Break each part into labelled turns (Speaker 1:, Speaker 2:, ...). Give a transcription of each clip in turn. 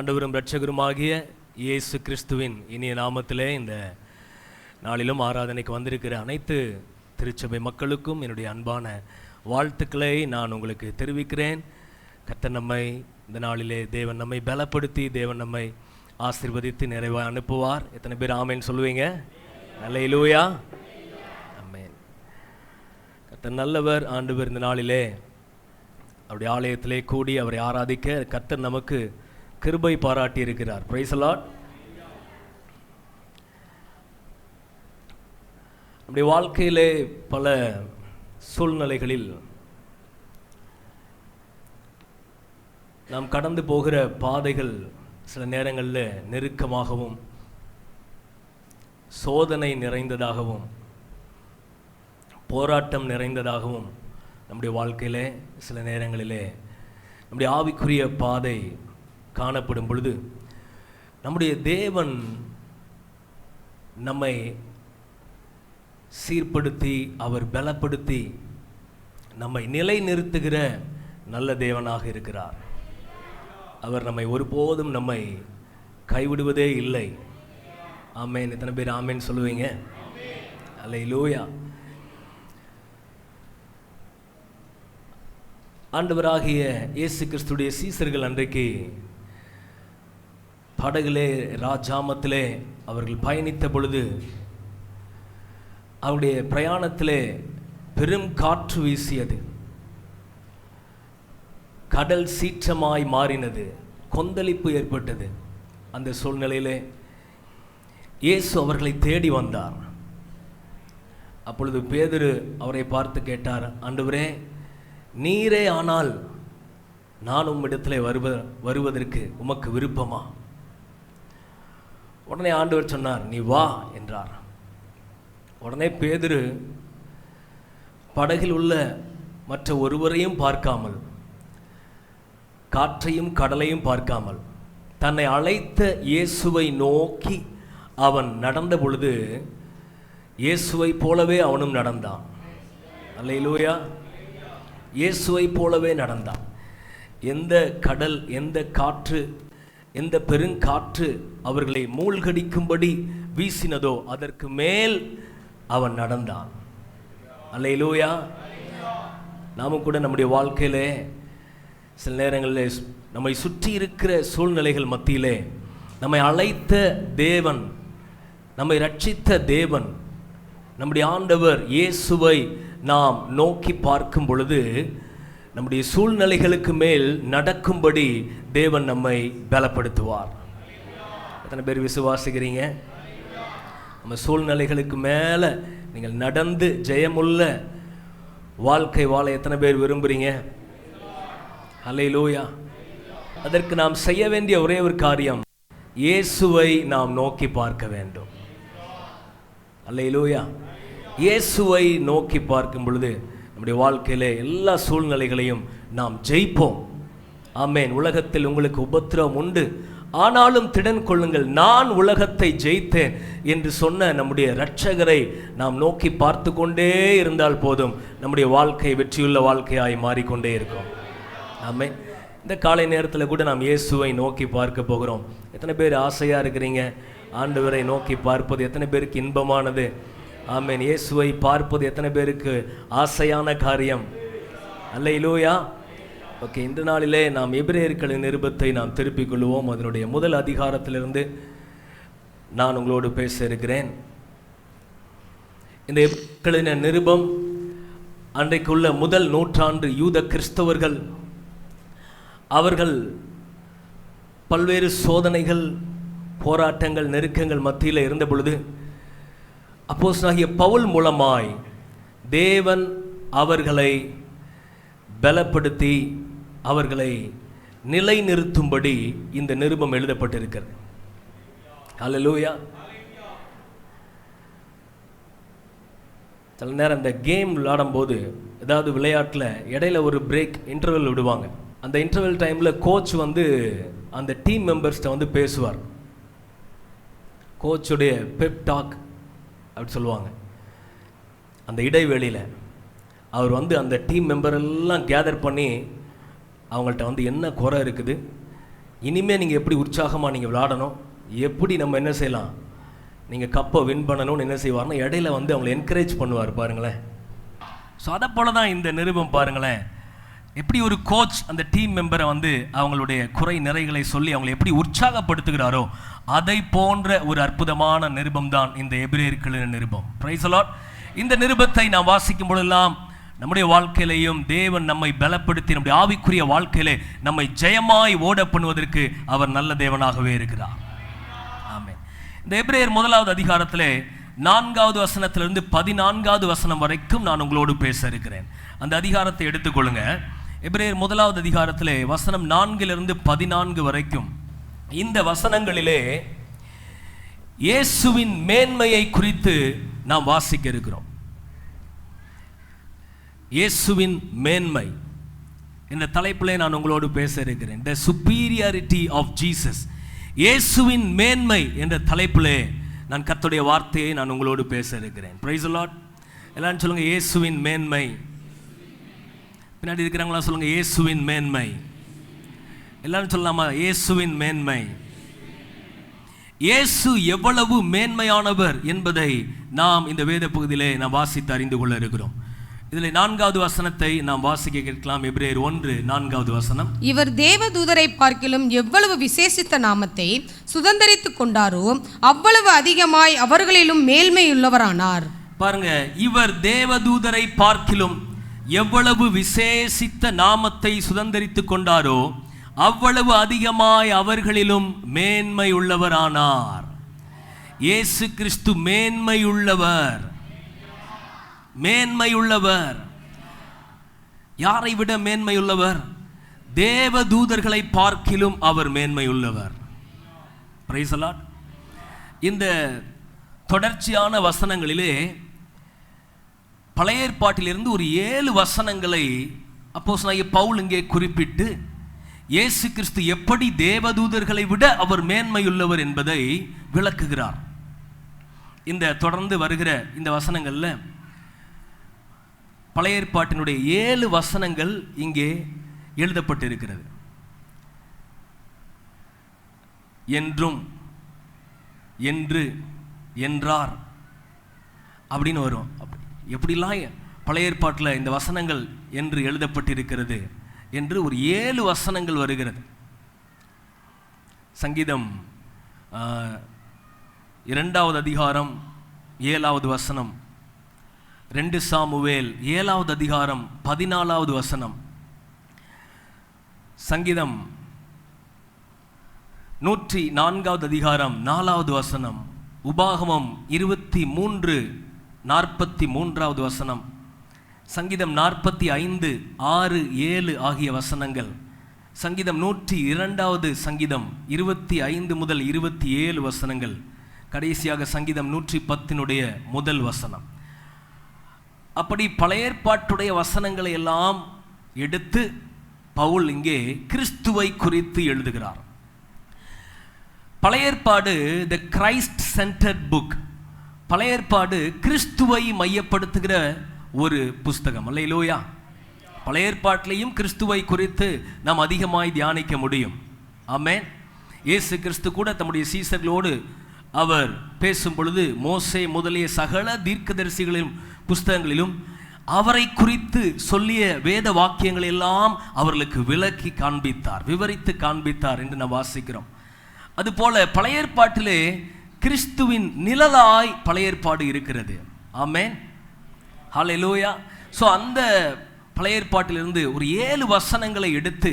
Speaker 1: ஆண்டவரும் இரட்சகருமாகிய இயேசு கிறிஸ்துவின் இனிய நாமத்திலே இந்த நாளிலும் ஆராதனைக்கு வந்திருக்கிற அனைத்து திருச்சபை மக்களுக்கும் என்னுடைய அன்பான வாழ்த்துக்களை நான் உங்களுக்கு தெரிவிக்கிறேன். கர்த்தர் நம்மை இந்த நாளிலே தேவன் நம்மை பலப்படுத்தி தேவன் நம்மை ஆசீர்வதித்து நிறைவாக அனுப்புவார். எத்தனை பேர் ஆமேன் சொல்லுவீங்க? அல்லேலூயா, ஆமென். கர்த்தர் நல்லவர். ஆண்டவர் இந்த நாளிலே அவருடைய ஆலயத்திலே கூடி அவரை ஆராதிக்க கர்த்தர் நமக்கு கிருபை பாராட்டி இருக்கிறார். Price the Lord. நம்முடைய வாழ்க்கையிலே பல சூழ்நிலைகளில் நாம் கடந்து போகிற பாதைகள் சில நேரங்களில் நெருக்கமாகவும் சோதனை நிறைந்ததாகவும் போராட்டம் நிறைந்ததாகவும் நம்முடைய வாழ்க்கையிலே சில நேரங்களிலே நம்முடைய ஆவிக்குரிய பாதை காணப்படும் பொழுது நம்முடைய தேவன் நம்மை சீர்படுத்தி அவர் பலப்படுத்தி நம்மை நிலைநிறுத்துகிற நல்ல தேவனாக இருக்கிறார். அவர் நம்மை ஒருபோதும் நம்மை கைவிடுவதே இல்லை. ஆமென். எத்தனை பேர் ஆமென் சொல்லுவீங்க? அல்லேலூயா. ஆண்டவராகிய இயேசு கிறிஸ்துடைய சீசர்கள் அன்றைக்கு படகிலே ராஜாமத்திலே அவர்கள் பயணித்த பொழுது அவருடைய பிரயாணத்திலே பெரும் காற்று வீசியது, கடல் சீற்றமாய் மாறினது, கொந்தளிப்பு ஏற்பட்டது. அந்த சூழ்நிலையிலே இயேசு அவர்களை தேடி வந்தார். அப்பொழுது பேதுரு அவரை பார்த்து கேட்டார், ஆண்டவரே, நீரே ஆனால் நான் உம்மிடத்திலே வருவதற்கு உமக்கு விருப்பமா? உடனே ஆண்டவர் சொன்னார், நீ வா என்றார். உடனே பேதுரு படகில் உள்ள மற்ற ஒருவரையும் பார்க்காமல், காற்றையும் கடலையும் பார்க்காமல், தன்னை அழைத்த இயேசுவை நோக்கி அவன் நடந்த பொழுது இயேசுவை போலவே அவனும் நடந்தான். அல்லேலூயா. இயேசுவை போலவே நடந்தான். எந்த கடல், எந்த காற்று, எந்த பெருங்காற்று அவர்களை மூழ்கடிக்கும்படி வீசினதோ அதற்கு மேல் அவன் நடந்தான். அல்லேலூயா. நாமும் கூட நம்முடைய வாழ்க்கையிலே சில நேரங்களில் நம்மை சுற்றி இருக்கிற சூழ்நிலைகள் மத்தியிலே நம்மை அழைத்த தேவன், நம்மை ரட்சித்த தேவன், நம்முடைய ஆண்டவர் இயேசுவை நாம் நோக்கி பார்க்கும் பொழுது நம்முடைய சூழ்நிலைகளுக்கு மேல் நடக்கும்படி தேவன் நம்மை பலப்படுத்துவார். எத்தனை பேர் விசுவாசிக்கிறீங்க? நம்ம சூழ்நிலைகளுக்கு மேலே நீங்கள் நடந்து ஜெயமுள்ள வாழ்க்கை வாழ எத்தனை பேர் விரும்புகிறீங்க? அல்லேலூயா. அதற்கு நாம் செய்ய வேண்டிய ஒரே ஒரு காரியம், இயேசுவை நாம் நோக்கி பார்க்க வேண்டும். அல்லேலூயா. இயேசுவை நோக்கி பார்க்கும் பொழுது நம்முடைய வாழ்க்கையிலே எல்லா சூழ்நிலைகளையும் நாம் ஜெயிப்போம். ஆமென். உலகத்தில் உங்களுக்கு உபத்திரவம் உண்டு, ஆனாலும் திடன் கொள்ளுங்கள், நான் உலகத்தை ஜெயித்தேன் என்று சொன்ன நம்முடைய இரட்சகரை நாம் நோக்கி பார்த்து கொண்டே இருந்தால் போதும், நம்முடைய வாழ்க்கை வெற்றியுள்ள வாழ்க்கையாய் மாறிக்கொண்டே இருக்கும். ஆமென். இந்த காலை நேரத்தில் கூட நாம் இயேசுவை நோக்கி பார்க்க போகிறோம். எத்தனை பேர் ஆசையாக இருக்கிறீங்க? ஆண்டவரை நோக்கி பார்ப்பது எத்தனை பேருக்கு இன்பமானது? ஆமென். இயேசுவை பார்ப்பது எத்தனை பேருக்கு ஆசையான காரியம்? அல்லேலூயா. ஓகே, இந்த நாளிலே நாம் எபிரேயர்களின் நிருபத்தை நாம் திருப்பிக் கொள்வோம். அதனுடைய முதல் அதிகாரத்திலிருந்து நான் உங்களோடு பேச இருக்கிறேன். இந்த எபிரேயர்களின் நிருபம் அன்றைக்குள்ள முதல் நூற்றாண்டு யூத கிறிஸ்தவர்கள் அவர்கள் பல்வேறு சோதனைகள், போராட்டங்கள், நெருக்கங்கள் மத்தியில் இருந்த பொழுது அப்போஸ்தலனாகிய பவுல் மூலமாய் தேவன் அவர்களை பலப்படுத்தி அவர்களை நிலைநிறுத்தும்படி இந்த நிருபம் எழுதப்பட்டிருக்கிறது. அல்லேலூயா. சில நேரம் இந்த கேம் விளையாடும்போது, ஏதாவது விளையாட்டில் இடையில ஒரு பிரேக், இன்டர்வல் விடுவாங்க. அந்த இன்டர்வல் டைமில் கோச் அந்த டீம் மெம்பர்ஸ்கிட்ட பேசுவார். கோச்சுடைய பெப் டாக் அப்படி சொல்லுவாங்க. அந்த இடைவெளியில் அவர் அந்த டீம் மெம்பர் எல்லாம் கேதர் பண்ணி அவங்கள்ட்ட என்ன குறை இருக்குது, இனிமேல் நீங்கள் எப்படி உற்சாகமாக நீங்கள் விளையாடணும், எப்படி நம்ம என்ன செய்யலாம், நீங்கள் கப்பை வின் பண்ணணும்னு என்ன செய்வார்னா இடையில வந்து அவங்களை என்கரேஜ் பண்ணுவார் பாருங்களேன். ஸோ அதை போல தான் இந்த நிருபம் பாருங்களேன். எப்படி ஒரு கோச் அந்த டீம் மெம்பரை வந்து அவங்களுடைய குறை நிறைகளை சொல்லி அவங்களை எப்படி உற்சாகப்படுத்துகிறாரோ அதை போன்ற ஒரு அற்புதமான நிருபம் தான் இந்த எபிரேயர்களின் நிருபம். Price the Lord. இந்த நிருபத்தை நாம் வாசிக்கும் பொழுதெல்லாம் நம்முடைய வாழ்க்கையிலையும் தேவன் நம்மை பலப்படுத்தி நம்முடைய ஆவிக்குரிய வாழ்க்கையிலே நம்மை ஜெயமாய் ஓட பண்ணுவதற்கு அவர் நல்ல தேவனாகவே இருக்கிறார். ஆமென். இந்த எபிரேயர் 1வது அதிகாரத்திலே 4வது வசனத்திலிருந்து 14வது வசனம் வரைக்கும் நான் உங்களோடு பேச இருக்கிறேன். அந்த அதிகாரத்தை எடுத்துக்கொள்ளுங்க. எபிரேயர் 1வது அதிகாரத்திலே வசனம் 4லிருந்து 14 வரைக்கும் இந்த வசனங்களிலே இயேசுவின் மேன்மையை குறித்து நாம் வாசிக்க இருக்கிறோம். இயேசுவின் மேன்மை என்ற தலைப்பிலே நான் உங்களோடு பேச இருக்கிறேன். The superiority of Jesus. இயேசுவின் மேன்மை என்ற தலைப்பிலே நான் கர்த்தருடைய வார்த்தையை நான் உங்களோடு பேச இருக்கிறேன். Praise the Lord. எல்லாரும் சொல்லுங்க இயேசுவின் மேன்மை. பின்னாடி இருக்கிறவங்களா சொல்லுங்க இயேசுவின் மேன்மை. எல்லாரும் சொல்லலாமா இயேசுவின் மேன்மை. இயேசு எவ்வளவு மேன்மையானவர் என்பதை நாம் இந்த வேத பகுதியிலே நாம் வாசித்து அறிந்து கொள்ள இருக்கிறோம். இதில் 4வது வசனத்தை நாம் வாசிக்க கேட்கலாம். எபிரேயர் 1:4 வசனம். இவர்
Speaker 2: தேவதூதரை பார்க்கிலும் எவ்வளவு விசேஷித்த நாமத்தை சுதந்தரித்துக் கொண்டாரோ அவ்வளவு அதிகமாய் அவர்களிலும் மேன்மையுள்ளவரானார்.
Speaker 1: பாருங்க, இவர் தேவதூதரை பார்க்கிலும் எவ்வளவு விசேஷித்த நாமத்தை சுதந்தரித்துக் கொண்டாரோ அவ்வளவு அதிகமாய் அவர்களிலும் மேன்மை உள்ளவரானார். இயேசு கிறிஸ்து மேன்மையுள்ளவர். மேன்மையுள்ளவர். யாரை விட மேன்மையுள்ளவர்? தேவதூதர்களை பார்க்கிலும் அவர் மேன்மையுள்ளவர். Price the Lord. இந்த தொடர்ச்சியான வசனங்களிலே பழைய ஏற்பாட்டிலிருந்து ஒரு 7 வசனங்களை அப்போஸ்தலனாகிய பவுல் இங்கே குறிப்பிட்டு இயேசு கிறிஸ்து எப்படி தேவதூதர்களை விட அவர் மேன்மையுள்ளவர் என்பதை விளக்குகிறார். இந்த தொடர்ந்து வருகிற இந்த வசனங்கள்ல பழைய ஏற்பாட்டினுடைய 7 வசனங்கள் இங்கே எழுதப்பட்டிருக்கிறது. என்றும், என்று, என்றார் அப்படின்னு வரும். எப்படிலாம் பழைய ஏற்பாட்டில் இந்த வசனங்கள் என்று எழுதப்பட்டிருக்கிறது என்று ஒரு 7 வசனங்கள் வருகிறது. சங்கீதம் 2வது அதிகாரம் 7வது வசனம், 2 சாமுவேல் 7வது அதிகாரம் 14வது வசனம், சங்கீதம் 104வது அதிகாரம் 4வது வசனம், உபாகமம் 23:43வது வசனம், சங்கீதம் 45:6-7 ஆகிய வசனங்கள், சங்கீதம் 102வது சங்கீதம் 25 முதல் 27 வசனங்கள், கடைசியாக சங்கீதம் 110 முதல் வசனம். அப்படி பழைய ஏற்பாட்டுடைய வசனங்களை எல்லாம் எடுத்து பவுல் இங்கே கிறிஸ்துவை குறித்து எழுதுகிறார். பழைய ஏற்பாடு த கிரைஸ்ட் சென்டர்ட் புக். பழைய ஏற்பாடு கிறிஸ்துவை மையப்படுத்துகிற ஒரு புஸ்தகம். அல்லேலூயா. பழைய ஏற்பாட்டிலையும் கிறிஸ்துவை குறித்து நாம் அதிகமாய் தியானிக்க முடியும். ஆமென். இயேசு கிறிஸ்து கூட தம்முடைய சீசர்களோடு அவர் பேசும் பொழுது மோசே முதலிய சகல தீர்க்கதரிசிகளின் புஸ்தகங்களிலும் அவரை குறித்து சொல்லிய வேத வாக்கியங்களை எல்லாம் அவர்களுக்கு விளக்கி காண்பித்தார், விவரித்து காண்பித்தார் என்று நாம் வாசிக்கிறோம். அதுபோல பழைய ஏற்பாட்டிலே கிறிஸ்துவின் நிழலாய் பழைய ஏற்பாடு இருக்கிறது. ஆமென். ஹல்லேலூயா. ஸோ அந்த பழைய ஏற்பாட்டிலிருந்து ஒரு 7 வசனங்களை எடுத்து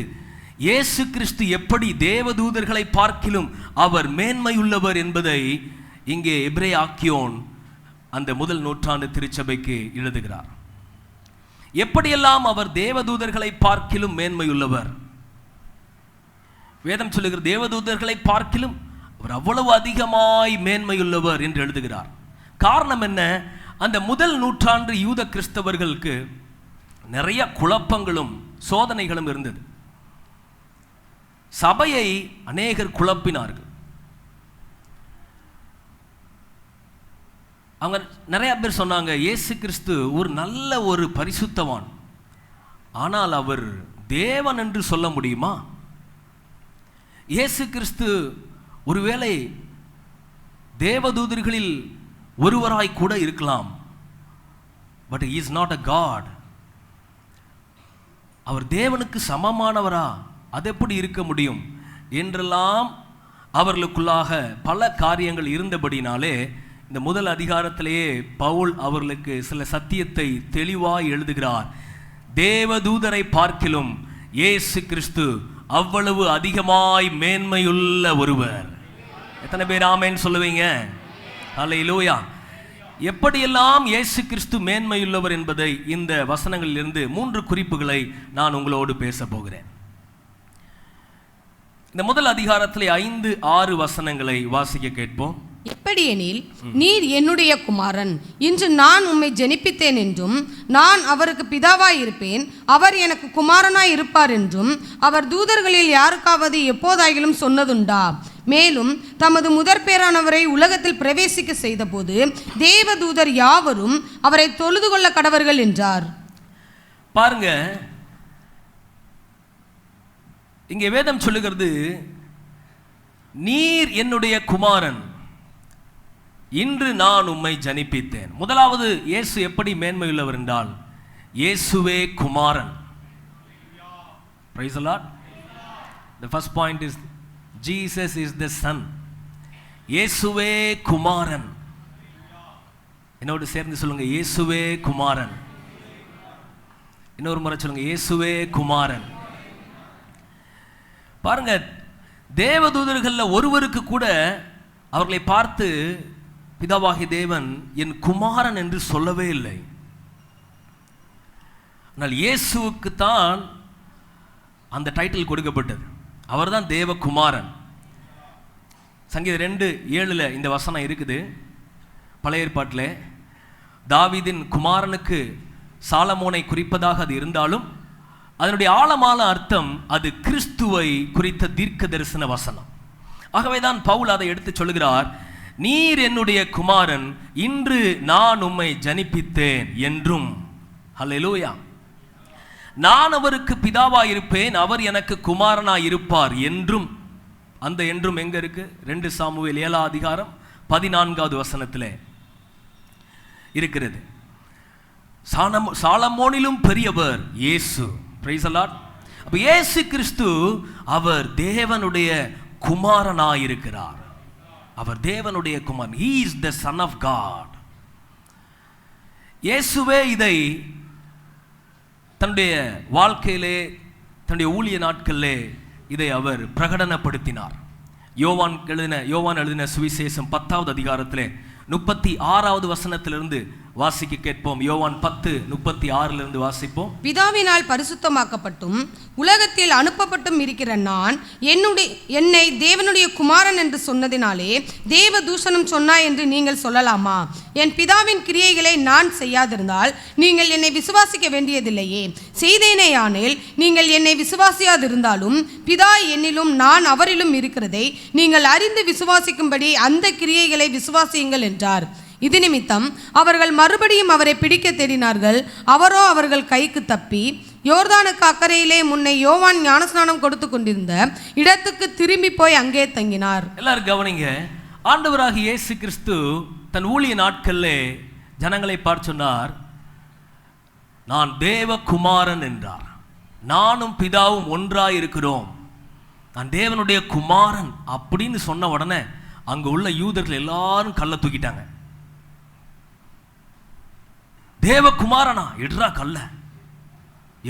Speaker 1: இயேசு கிறிஸ்து எப்படி தேவதூதர்களை பார்க்கிலும் அவர் மேன்மையுள்ளவர் என்பதை இங்கே எபிரேய ஆக்கியோன் அந்த முதல் நூற்றாண்டு திருச்சபைக்கு எழுதுகிறார். எப்படியெல்லாம் அவர் தேவதூதர்களை பார்க்கிலும் மேன்மையுள்ளவர்? வேதம் சொல்லுகிற தேவதூதர்களை பார்க்கிலும் அவர் அவ்வளவு அதிகமாய் மேன்மையுள்ளவர் என்று எழுதுகிறார். காரணம் என்ன? அந்த முதல் நூற்றாண்டு யூத கிறிஸ்தவர்களுக்கு நிறைய குழப்பங்களும் சோதனைகளும் இருந்தது. சபையை அநேகர் குழப்பினார்கள். அவங்க நிறைய பேர் சொன்னாங்க, இயேசு கிறிஸ்து ஒரு நல்ல ஒரு பரிசுத்தவான், ஆனால் அவர் தேவன் என்று சொல்ல முடியுமா? இயேசு கிறிஸ்து ஒருவேளை தேவதூதர்களில் ஒருவராய் கூட இருக்கலாம். But he is not a God. அவர் தேவனுக்கு சமமானவரா? அது எப்படி இருக்க முடியும் என்றெல்லாம் அவர்களுக்குள்ளாக பல காரியங்கள் இருந்தபடினாலே இந்த முதல் அதிகாரத்திலேயே பவுல் அவர்களுக்கு சில சத்தியத்தை தெளிவாய் எழுதுகிறார். தேவதூதரை பார்க்கிலும் இயேசு கிறிஸ்து அவ்வளவு அதிகமாய் மேன்மையுள்ள ஒருவர். எத்தனை பேர் ஆமென் சொல்லுவீங்க? அல்லேலூயா. எப்படியெல்லாம் இயேசு கிறிஸ்து மேன்மையுள்ளவர் என்பதை இந்த வசனங்களிலிருந்து 3 குறிப்புகளை நான் உங்களோடு பேச போகிறேன். இந்த முதல் அதிகாரத்திலே 5-6 வசனங்களை வாசிக்க கேட்போம்.
Speaker 2: எப்படியெனில், நீர் என்னுடைய குமாரன், இன்று நான் உம்மை ஜெனிப்பித்தேன் என்றும், நான் அவருக்கு பிதாவாய் இருப்பேன், அவர் எனக்கு குமாரனாய் இருப்பார் என்றும் அவர் தூதர்களில் யாருக்காவது எப்போதாயிலும் சொன்னதுண்டா? மேலும் தமது முதற்பேரானவரை உலகத்தில் பிரவேசிக்க செய்தபோது தேவதூதர் யாவரும் அவரை தொழுது கொள்ள கடவர்கள் என்றார்.
Speaker 1: பாருங்க, இங்கே வேதம் சொல்லுகிறது, நீர் என்னுடைய குமாரன், இன்று நான் உம்மை ஜனிப்பித்தேன். முதலாவது இயேசு எப்படி மேன்மையுள்ளவர் என்றால், இயேசுவே குமாரன். Praise the Lord. The first point is Jesus is the son. இயேசுவே குமாரன். என்னோடு சேர்ந்து சொல்லுங்க, இயேசுவே குமாரன். இன்னொரு முறை சொல்லுங்க, இயேசுவே குமாரன். பாருங்க, தேவதூதர்கள்ல ஒருவருக்கு கூட அவர்களை பார்த்து பிதாவாகிய தேவன் என் குமாரன் என்று சொல்லவே இல்லை. ஆனால் இயேசுவுக்கு தான் அந்த டைட்டில் கொடுக்கப்பட்டது. அவர்தான் தேவகுமாரன். சங்கீதம் 2:7 இந்த வசனம் இருக்குது. பழைய ஏற்பாட்டில் தாவீதின் குமாரனுக்கு சாலமோனை குறிப்பதாக அது இருந்தாலும் அதனுடைய ஆழமான அர்த்தம் அது கிறிஸ்துவை குறித்த தீர்க்க தரிசன வசனம். ஆகவேதான் பவுல் அதை எடுத்து சொல்லுகிறார், நீர் என்னுடைய குமாரன், இன்று நான் உம்மை ஜனிப்பித்தேன் என்றும். ஹல்லேலூயா. நான் அவருக்கு பிதாவாய் இருப்பேன், அவர் எனக்கு குமாரனாய் இருப்பார் என்றும். அந்த என்றும் எங்க இருக்கு? 2 சாமுவேல் 7:14 வசனத்திலே இருக்கிறது. சாலமோனிலும் பெரியவர் இயேசு. Price the Lord. அப்ப இயேசு கிறிஸ்து அவர் தேவனுடைய குமாரனாயிருக்கிறார். அவர் தேவனுடைய குமாரன். He is the son of God. இயேசுவே இதை தன்னுடைய வாழ்க்கையிலே, தன்னுடைய ஊழிய நாட்களிலே இதை அவர் பிரகடனப்படுத்தினார். யோவான் எழுதின சுவிசேஷம் 10வது அதிகாரத்திலே 36வது வசனத்திலிருந்து வாசிக்க கேட்போம். யோவான் 10:36 வாசிப்போம்.
Speaker 2: பிதாவினால் பரிசுத்தமாக்கப்பட்டும் உலகத்தில் அனுப்பப்பட்டும் இருக்கிற நான் என்னை தேவனுடைய குமாரன் என்று சொன்னதினாலே தேவ தூஷணம் சொன்னாய் என்று நீங்கள் சொல்லலாமா? என் பிதாவின் கிரியைகளை நான் செய்யாதிருந்தால் நீங்கள் என்னை விசுவாசிக்க வேண்டியதில்லையே. செய்தேனேயானேல் நீங்கள் என்னை விசுவாசியாதிருந்தாலும் பிதா என்னிலும் நான் அவரிலும் இருக்கிறதை நீங்கள் அறிந்து விசுவாசிக்கும்படி அந்த கிரியைகளை விசுவாசியுங்கள் என்றார். இது நிமித்தம் அவர்கள் மறுபடியும் அவரை பிடிக்க தேடினார்கள். அவரோ அவர்கள் கைக்கு தப்பி யோர்தானுக்கு அக்கறையிலே முன்னை யோவான் ஞானஸ்நானம் கொடுத்து கொண்டிருந்த இடத்துக்கு திரும்பி போய் அங்கே தங்கினார்.
Speaker 1: எல்லாரும் கவனிங்க, ஆண்டவராகிய இயேசு கிறிஸ்து தன் ஊழிய நாட்களிலே ஜனங்களை பார்த்து சொன்னார், நான் தேவகுமாரன் என்றார். நானும் பிதாவும் ஒன்றாய் இருக்கிறோம், நான் தேவனுடைய குமாரன் அப்படின்னு சொன்ன உடனே அங்க உள்ள யூதர்கள் எல்லாரும் கல்லை தூக்கிட்டாங்க. தேவகுமாரனா, இட்ரா கல்ல.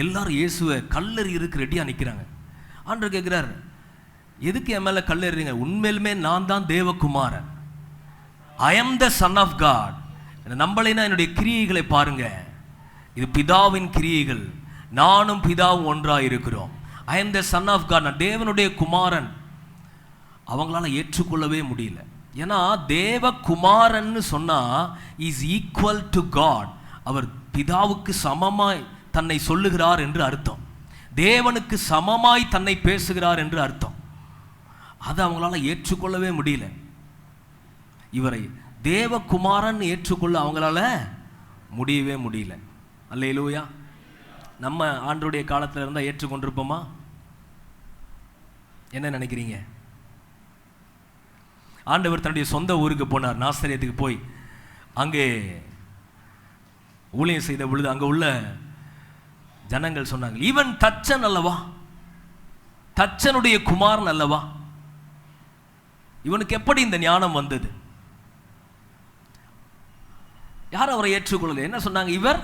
Speaker 1: எல்லாரும் இயேசுவை கல்லறி இருக்கு ரெடியா நிற்கிறாங்க. ஆண்டவர் கேட்கிறார், எதுக்கு என் மேல கல்லறிங்க? உண்மையிலுமே நான் தான் தேவகுமாரன். I am the son of God. நம்பலைன்னா என்னுடைய கிரியைகளை பாருங்க, இது பிதாவின் கிரியைகள். நானும் பிதாவும் ஒன்றாக இருக்கிறோம். I am the son of God, நான் தேவனுடைய குமாரன். அவங்களால ஏற்றுக்கொள்ளவே முடியல. ஏன்னா தேவகுமாரன்னு சொன்னா இஸ் ஈக்குவல் டு காட். அவர் பிதாவுக்கு சமமாய் தன்னை சொல்லுகிறார் என்று அர்த்தம். தேவனுக்கு சமமாய் தன்னை பேசுகிறார் என்று அர்த்தம். அதை அவங்களால ஏற்றுக்கொள்ளவே முடியல. இவரை தேவகுமாரன் ஏற்றுக்கொள்ள அவங்களால முடியவே முடியல. அல்லேலூயா. நம்ம ஆண்டவருடைய காலத்தில் இருந்தால் ஏற்றுக்கொண்டிருப்போமா? என்ன நினைக்கிறீங்க? ஆண்டவர் தன்னுடைய சொந்த ஊருக்கு போனார், நாசரேத்துக்கு போய் அங்கே ஊழியம் செய்த பொழுது அங்கே உள்ள ஜனங்கள் சொன்னாங்க, இவன் தச்சன் அல்லவா, தச்சனுடைய குமாரன் அல்லவா, இவனுக்கு எப்படி இந்த ஞானம் வந்தது? யாரும் அவரை ஏற்றுக்கொள்ளல. என்ன சொன்னாங்க? இவர்,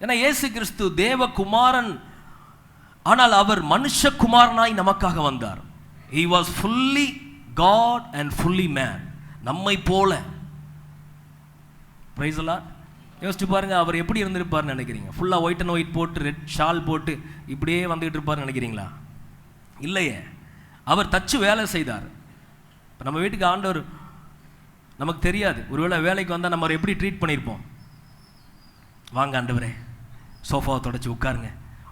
Speaker 1: ஏன்னா இயேசு கிறிஸ்து தேவகுமாரன், ஆனால் அவர் மனுஷகுமாரனாய் நமக்காக வந்தார். He was fully God and fully man. நம்மை போல. Praise the Lord. யோசிச்சு பாருங்க, அவர் எப்படி இருந்திருப்பார்னு நினைக்கிறீங்க? ஃபுல்லாக ஒயிட் அண்ட் ஒயிட் போட்டு ரெட் ஷால் போட்டு இப்படியே வந்துகிட்டு இருப்பார்னு நினைக்கிறீங்களா? இல்லையே, அவர் தச்சு வேலை செய்தார். இப்போ நம்ம வீட்டுக்கு ஆண்டவர் நமக்கு தெரியாது, ஒருவேளை வேலைக்கு வந்தால் நம்ம எப்படி ட்ரீட் பண்ணியிருப்போம்? வாங்க ஆண்டவரே, சோஃபாவை தொடச்சி உட்காருங்க,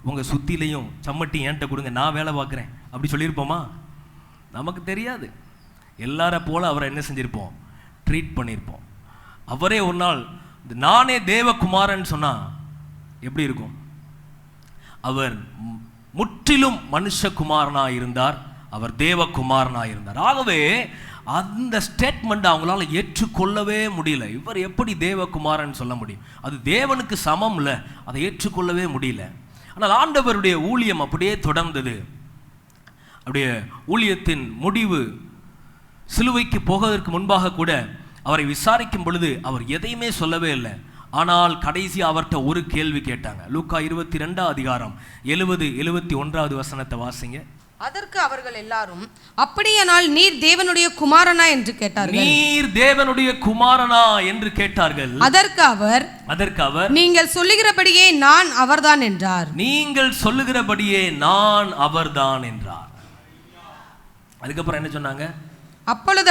Speaker 1: உங்கள் சுத்திலையும் சம்மட்டி என்கிட்ட கொடுங்க, நான் வேலை பார்க்குறேன், அப்படி சொல்லியிருப்போமா? நமக்கு தெரியாது. எல்லார போல அவரை என்ன செஞ்சிருப்போம்? ட்ரீட் பண்ணியிருப்போம். அவரே ஒரு நாள் நானே தேவகுமாரன் சொன்னா எப்படி இருக்கும்? அவர் முற்றிலும் மனுஷகுமாரனாக இருந்தார், அவர் தேவகுமாரனாக இருந்தார். ஆகவே அந்த ஸ்டேட்மெண்ட் அவங்களால ஏற்றுக்கொள்ளவே முடியல. இவர் எப்படி தேவகுமாரன் சொல்ல முடியும்? அது தேவனுக்கு சமம் இல்லை, அதை ஏற்றுக்கொள்ளவே முடியல. ஆனால் ஆண்டவருடைய ஊழியம் அப்படியே தொடர்ந்தது. அப்படியே ஊழியத்தின் முடிவு, சிலுவைக்கு போவதற்கு முன்பாக கூட அவரை விசாரிக்கும் பொழுது அவர் எதையுமே சொல்லவே இல்லை. ஆனால் கடைசி அவர்கிட்ட ஒரு கேள்வி கேட்டாங்க. லூக்கா 22 அதிகாரம் 70-71 வசனத்தை வாசிங்க.
Speaker 2: அதற்கு அவர்கள் எல்லாரும், அப்படியானால் நீர் தேவனுடைய குமாரனா என்று கேட்டார்கள்.
Speaker 1: நீர் தேவனுடைய குமாரனா என்று கேட்டார்கள்.
Speaker 2: அதற்கு அவர் நீங்கள் சொல்லுகிறபடியே நான் அவர்தான் என்றார்.
Speaker 1: நீங்கள் சொல்லுகிறபடியே நான் அவர்தான் என்றார். அதுக்கப்புறம் என்ன சொன்னாங்க?
Speaker 2: அப்பொழுது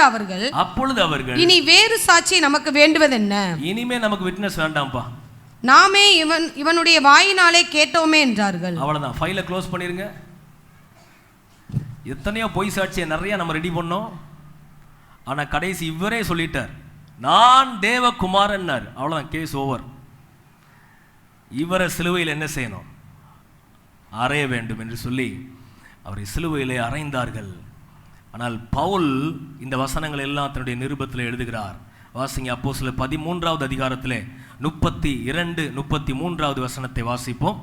Speaker 2: அவர்கள் இனி வேறு சாட்சி நமக்கு வேண்டுவதென்ன? இனிமே நமக்கு விட்னஸ் வேண்டாம்ப்பா, நாமே இவனுடைய வாயினாலே கேட்டோமே என்றார்கள்.
Speaker 1: அவ்வளவுதான், ஃபைலை க்ளோஸ் பண்ணிருங்க. எத்தனையோ பொய் சாட்சியை நிறைய நம்ம ரெடி பண்ணோம். ஆனா கடைசி இவரே சொல்லிட்டார், நான் தேவகுமாரன்னார். அவ்வளவுதான், கேஸ் ஓவர். இவரை சிலுவையில் என்ன செய்யணும்? அறைய வேண்டும் என்று சொல்லி அவரை சிலுவையிலே அறைந்தார்கள். ஆனால் பவுல் இந்த வசனங்கள் எல்லாம் தன்னுடைய நிருபத்தில் எழுதுகிறார். வாசிங்க, அப்போஸ்தலர் 13வது அதிகாரத்திலே 32-33 வசனத்தை வாசிப்போம்.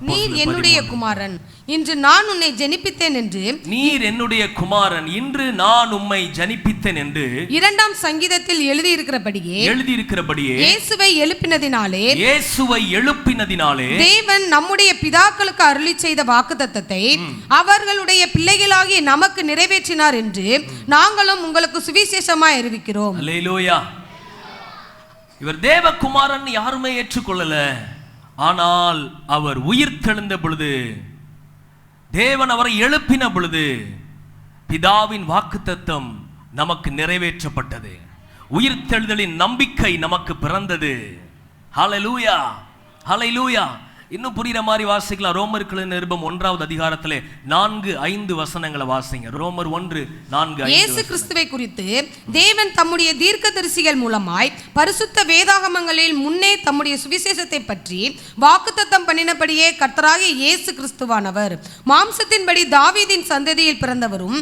Speaker 2: நீர் என்னுடைய குமாரன், இன்று நான் உன்னை ஜனிப்பித்தேன் என்று,
Speaker 1: நீர் என்னுடைய குமாரன், இன்று நான் உம்மை ஜனிப்பித்தேன் என்று
Speaker 2: 2ஆம் சங்கீதத்தில் எழுதியிருக்கிறபடியே இயேசுவை எழுப்பினதினாலே தேவன் நம்முடைய பிதாக்களுக்கு அருளி செய்த வாக்குத்தத்தத்தை அவர்களுடைய பிள்ளைகளாகிய நமக்கு நிறைவேற்றினார் என்று நாங்களும் உங்களுக்கு சுவிசேஷமாய் அறிவிக்கிறோம்.
Speaker 1: அல்லேலூயா. இவர் தேவகுமாரன் யாருமே ஏற்றுக்கொள்ளல. ஆனால் அவர் உயிர் தெழுந்த பொழுது, தேவன் அவரை எழுப்பின பொழுது பிதாவின் வாக்குத்தத்தம் நமக்கு நிறைவேற்றப்பட்டது. உயிர் தெழுதலின் நம்பிக்கை நமக்கு பிறந்தது. ஹல்லேலூயா, ஹல்லேலூயா. இன்னும் புரியுற மாதிரி வாசிக்கலாம். ரோமர்கள் நிருபம் 1வது அதிகாரத்திலே 4-5 வசனங்களை வாசிங்க. ரோமர் 1:4-5.
Speaker 2: இயேசு கிறிஸ்துவை குறித்து தேவன் தம்முடைய தீர்க்கதரிசிகள் மூலமாய் பரிசுத்த வேதாகமங்களில் முன்னே தம்முடைய சுவிசேஷத்தை பற்றி வாக்குத்தத்தம் பண்ணினபடியே கர்த்தராகிய இயேசு கிறிஸ்துவானவர் மாம்சத்தின்படி தாவீதின் சந்ததியில் பிறந்தவரும்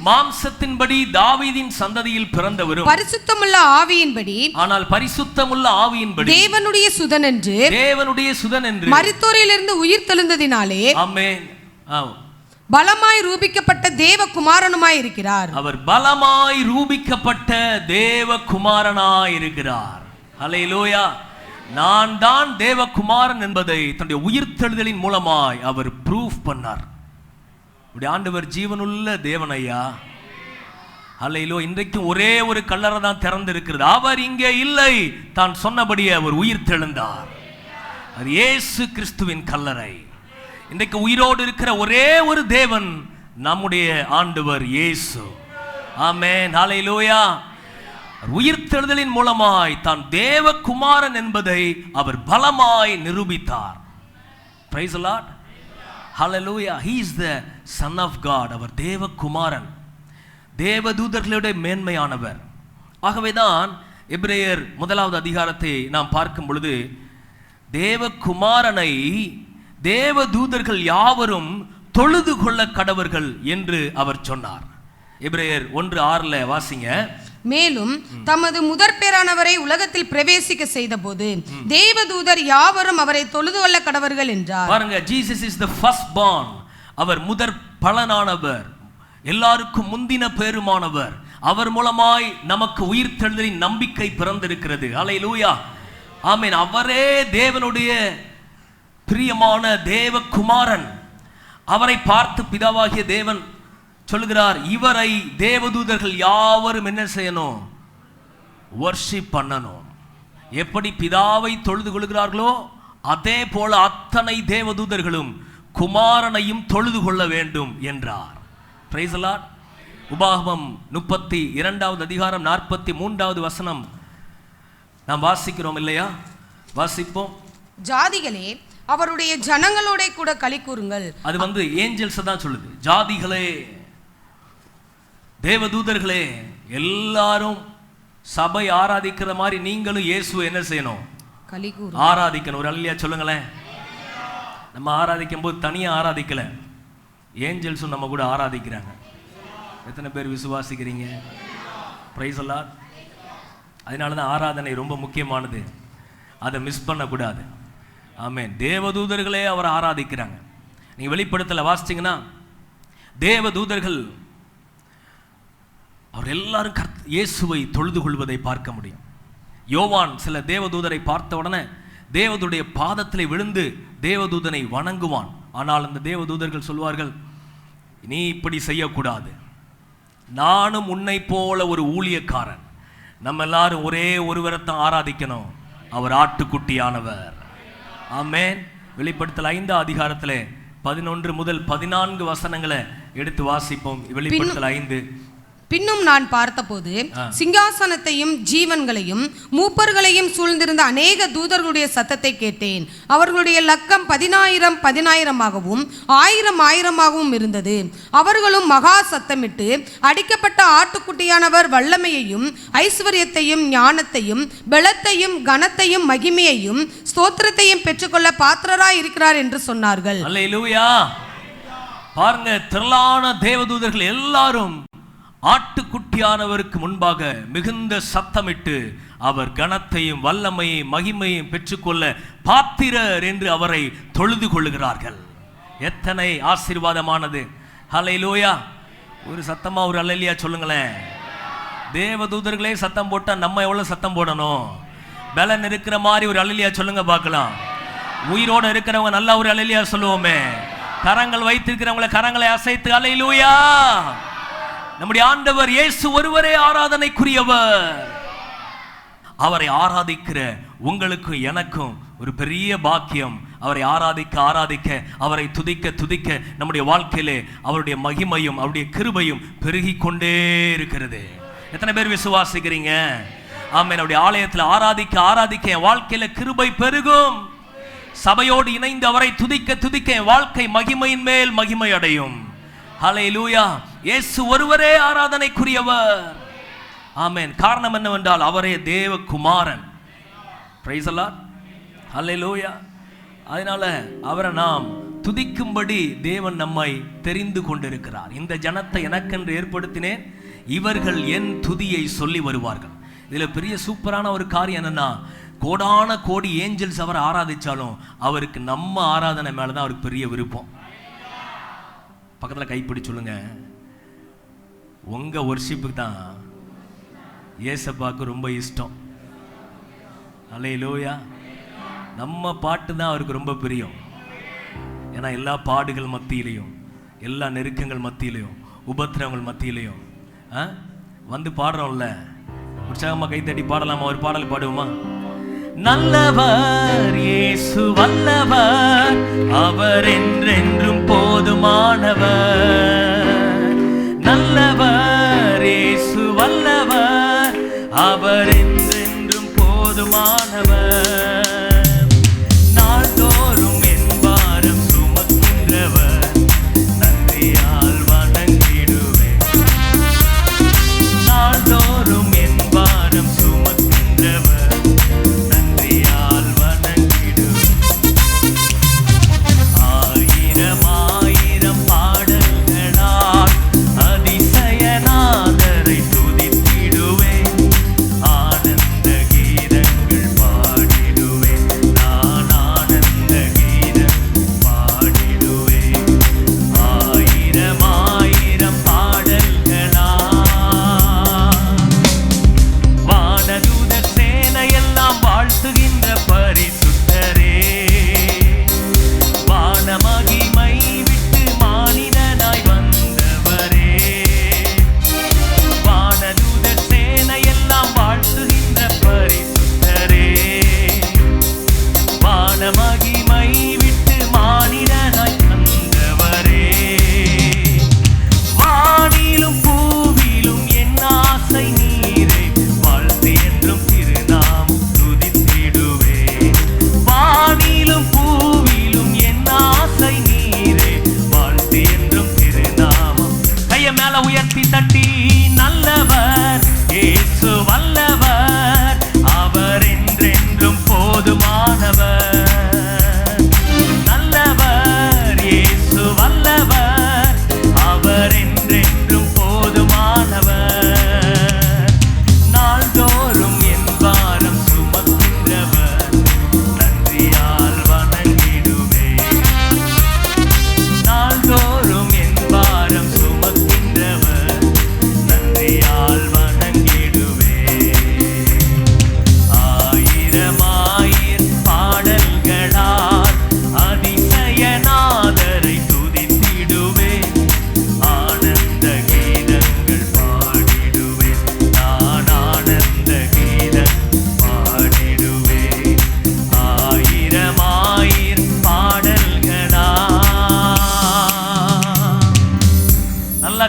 Speaker 2: பரிசுத்தமுள்ள ஆவியின்படி, ஆனால் பரிசுத்தமுள்ள ஆவியின்படி தேவனுடைய சுதன் என்று மரித்தோரில் உயிர் தெழுந்ததினாலே ஆமென் பலமாய் ரூபிக்கப்பட்ட தேவகுமாரனுமாய் இருக்கிறார்.
Speaker 1: அவர் பலமாய் ரூபிக்கப்பட்ட தேவகுமாரனாய் இருக்கிறார். ஹல்லேலூயா. நான் தான் தேவகுமாரன் என்பதை தன்னுடைய உயிர் தெழுதலின் மூலமாய் அவர் ப்ரூஃப் பண்ணார். ஆண்டவர் ஜீவனுள்ள தேவன் ஐயா. ஹல்லேலூயா. இன்றைக்கு ஒரே ஒரு கல்லறை தான் திறந்து இருக்கிறது. அவர் இங்கே இல்லை, தான் சொன்னபடியே அவர் உயிர் தெழுந்தார். அது இயேசு கிறிஸ்துவின் கல்லறை. இன்றைக்கு உயிரோடு இருக்கிற ஒரே ஒரு தேவன் நம்முடைய ஆண்டவர் இயேசு. ஆமென், ஹல்லேலூயா. உயிர்த்தெழுதலின் மூலமாய் தான் தேவகுமாரன் என்பதை அவர் பலமாய் நிரூபித்தார். பிரைஸ் தி லார்ட், ஹல்லேலூயா. He is the son of God. அவர் தேவகுமாரன், தேவதூதர்களுடைய மேன்மையானவர். ஆகவேதான் எபிரேயர் 1வது அதிகாரத்தை நாம் பார்க்கும் பொழுது தேவகுமாரனை தேவதூதர்கள் யாவரும் தொழுது கொள்ள கடவர்கள் என்று அவர் சொன்னார். எபிரேயர் 1:6 வாசிங்க.
Speaker 2: மேலும் தமது முதற்பேரானவரை உலகத்தில் பிரவேசிக்க செய்தபோது தேவதூதர் யாவரும் அவரை தொழுது கொள்ள கடவர்கள் என்றார்.
Speaker 1: பாருங்க, Jesus is the first born. அவர் முதற் பலனானவர், எல்லாருக்கும் முந்தின பேருமானவர். அவர் மூலமாய் நமக்கு உயிர்த்தெழுதலின் நம்பிக்கை பிறந்திருக்கிறது. அல்லேலூயா, ஆமென். அவரே தேவனுடைய பிரியமான தேவகுமாரன். அவரை பார்த்து பிதாவாகிய தேவன் சொல்லுகிறார், இவரை தேவதூதர்கள் யாவரும் என்ன செய்யணும்? வர்ஷிப் பண்ணணும். எப்படி பிதாவை தொழுது கொள்கிறார்களோ அதே போல அத்தனை தேவதூதர்களும் குமாரனையும் தொழுது கொள்ள வேண்டும் என்றார். Price the Lord. உபாகமம் 32 அதிகாரம் 43 வசனம் நாம் வாசிக்கிறோம் இல்லையா? வாசிப்போம்.
Speaker 2: ஜாதிகளே, அவருடைய ஜனங்களோட கூட களி கூறுங்கள்.
Speaker 1: அது ஏஞ்சல்ஸ் தான் சொல்லுது. ஜாதிகளே, தேவதூதர்களே, எல்லாரும் சபை ஆராதிக்கிற மாதிரி நீங்களும் இயேசுவை என்ன செய்யணும்?
Speaker 2: களி கூறு,
Speaker 1: ஆராதிக்கணும். ஒரு அல்லையா சொல்லுங்களேன். நம்ம ஆராதிக்கும் போது தனியா ஆராதிக்கல, ஏஞ்சல்ஸும் நம்ம கூட ஆராதிக்கிறாங்க. எத்தனை பேர் விசுவாசிக்கிறீங்க? Praise the Lord. அதனால தான் ஆராதனை ரொம்ப முக்கியமானது, அதை மிஸ் பண்ணக்கூடாது. ஆமென். தேவதூதர்களே அவரை ஆராதிக்கிறாங்க. நீங்க வெளிப்படுத்தல வாசிச்சீங்கன்னா தேவதூதர்கள் அவர் எல்லாரும் இயேசுவை தொழுது கொள்வதை பார்க்க முடியும். யோவான் சில தேவதூதரை பார்த்த உடனே தேவதூடைய பாதத்திலே விழுந்து தேவதூதனை வணங்குவான். ஆனால் அந்த தேவதூதர்கள் சொல்வார்கள், நீ இப்படி செய்யக்கூடாது, நானும் உன்னை போல ஒரு ஊழியக்காரன், நம்ம எல்லாரும் ஒரே ஒருவரைத்தான் ஆராதிக்கணும், அவர் ஆட்டுக்குட்டியானவர். ஆமென். வெளிப்படுத்தல் 5 அதிகாரத்திலே 11 முதல் 14 வசனங்களை எடுத்து வாசிப்போம். வெளிப்படுத்தல் 5.
Speaker 2: பின்னும் நான் பார்த்தபோது சிங்காசனத்தையும் ஜீவன்களையும் மூப்பர்களையும் சூழ்ந்திருந்த அநேக தூதர்களுடைய சத்தத்தை கேட்டேன். அவர்களுடைய லக்கம் 10,000 1000 இருந்தது. அவர்களும் மகா சத்தமிட்டு, அடிக்கப்பட்ட ஆட்டுக்குட்டியானவர் வல்லமையையும் ஐஸ்வர்யத்தையும் ஞானத்தையும் பலத்தையும் கனத்தையும் மகிமையையும் ஸ்தோத்திரத்தையும் பெற்றுக்கொள்ள பாத்திரராய் இருக்கிறார் என்று சொன்னார்கள்.
Speaker 1: அல்லேலூயா. பாருங்க, திரளான தேவதூதர்கள் எல்லாரும் ஆட்டுக்குட்டியானவருக்கு முன்பாக மிகுந்த சத்தமிட்டு அவர் கனத்தையும் வல்லமையும் மகிமையும் பெற்றுக்கொள்ள பாத்திரர் என்று அவரை தொழுது கொள்ளுகிறார்கள். எத்தனை ஆசீர்வாதமானது. ஹல்லேலூயா. ஒரு சத்தமா ஒரு அல்லேலூயா சொல்லுங்களேன். தேவதூதர்களே சத்தம் போட்டா நம்ம எவ்வளவு சத்தம் போடணும்? பலன் இருக்கிற மாதிரி ஒரு அல்லேலூயா சொல்லுங்க பார்க்கலாம். உயிரோட இருக்கிறவங்க நல்லா ஒரு அல்லேலூயா சொல்லுவோமே. கரங்கள் வைத்திருக்கிறவங்களை கரங்களை அசைத்து அல்லேலூயா. நம்முடைய ஆண்டவர் இயேசு ஒருவரே ஆராதனைக்குரியவர். அவரை ஆராதிக்கிற உங்களுக்கு எனக்கும் ஒரு பெரிய பாக்கியம். அவரை ஆராதிக்க ஆராதிக்க, அவரை துதிக்க துதிக்க நம்முடைய வாழ்க்கையிலே அவருடைய மகிமையும் அவருடைய கிருபையும் பெருகி கொண்டே இருக்கிறது. எத்தனை பேர் விசுவாசிக்கிறீங்க? ஆமென். நம்முடைய ஆலயத்தில் ஆராதிக்க ஆராதிக்க என் வாழ்க்கையில கிருபை பெருகும். சபையோடு இணைந்து அவரை துதிக்க துதிக்க என் வாழ்க்கை மகிமையின் மேல் மகிமை அடையும். ஹல்லேலூயா. இயேசு ஒருவரே ஆராதனைக்குரியவர். ஆமென். காரணம் என்னவென்றால் அவரே தேவகுமாரன். Praise the Lord. ஹல்லேலூயா. அதனால அவரை நாம் துதிக்கும்படி தேவன் நம்மை தெரிந்து கொண்டிருக்கிறார். இந்த ஜனத்தை எனக்கென்று ஏற்படுத்தினேன், இவர்கள் என் துதியை சொல்லி வருவார்கள். இதுல பெரிய சூப்பரான ஒரு காரியம் என்னன்னா, கோடான கோடி ஏஞ்சல்ஸ் அவரை ஆராதிச்சாலும் அவருக்கு நம்ம ஆராதனை மேலதான் அவருக்கு பெரிய விருப்பம். பக்கத்துல கைப்பிடி சொல்லுங்க, உங்க வொர்ஷிப்புக்கு தான் ஏசப்பாக்கு ரொம்ப இஷ்டம். அல்லேலூயா. நம்ம பாட்டு தான் அவருக்கு ரொம்ப பிரியம். ஏன்னா எல்லா பாடுகள் மத்தியிலையும், எல்லா நெருக்கங்கள் மத்தியிலையும், உபத்திரவங்கள் மத்தியிலையும் வந்து பாடுறோம்ல, உற்சாகமா கைத்தட்டி பாடலாமா? ஒரு பாடல் பாடுவோமா? நல்லவர் இயேசு வல்லவர், அவர் என்றென்றும் போதுமானவர். நல்லவர் இயேசு வல்லவர், அவர் என்றென்றும் போதுமானவர். நாள்தோறும் என் பாரம் சுமக்கின்றவர், நன்றியால் வணங்கிடுவேன். நாள்தோறும் என் பாரம் சுமக்கின்றவர், ஆயிரம் ஆயிரம்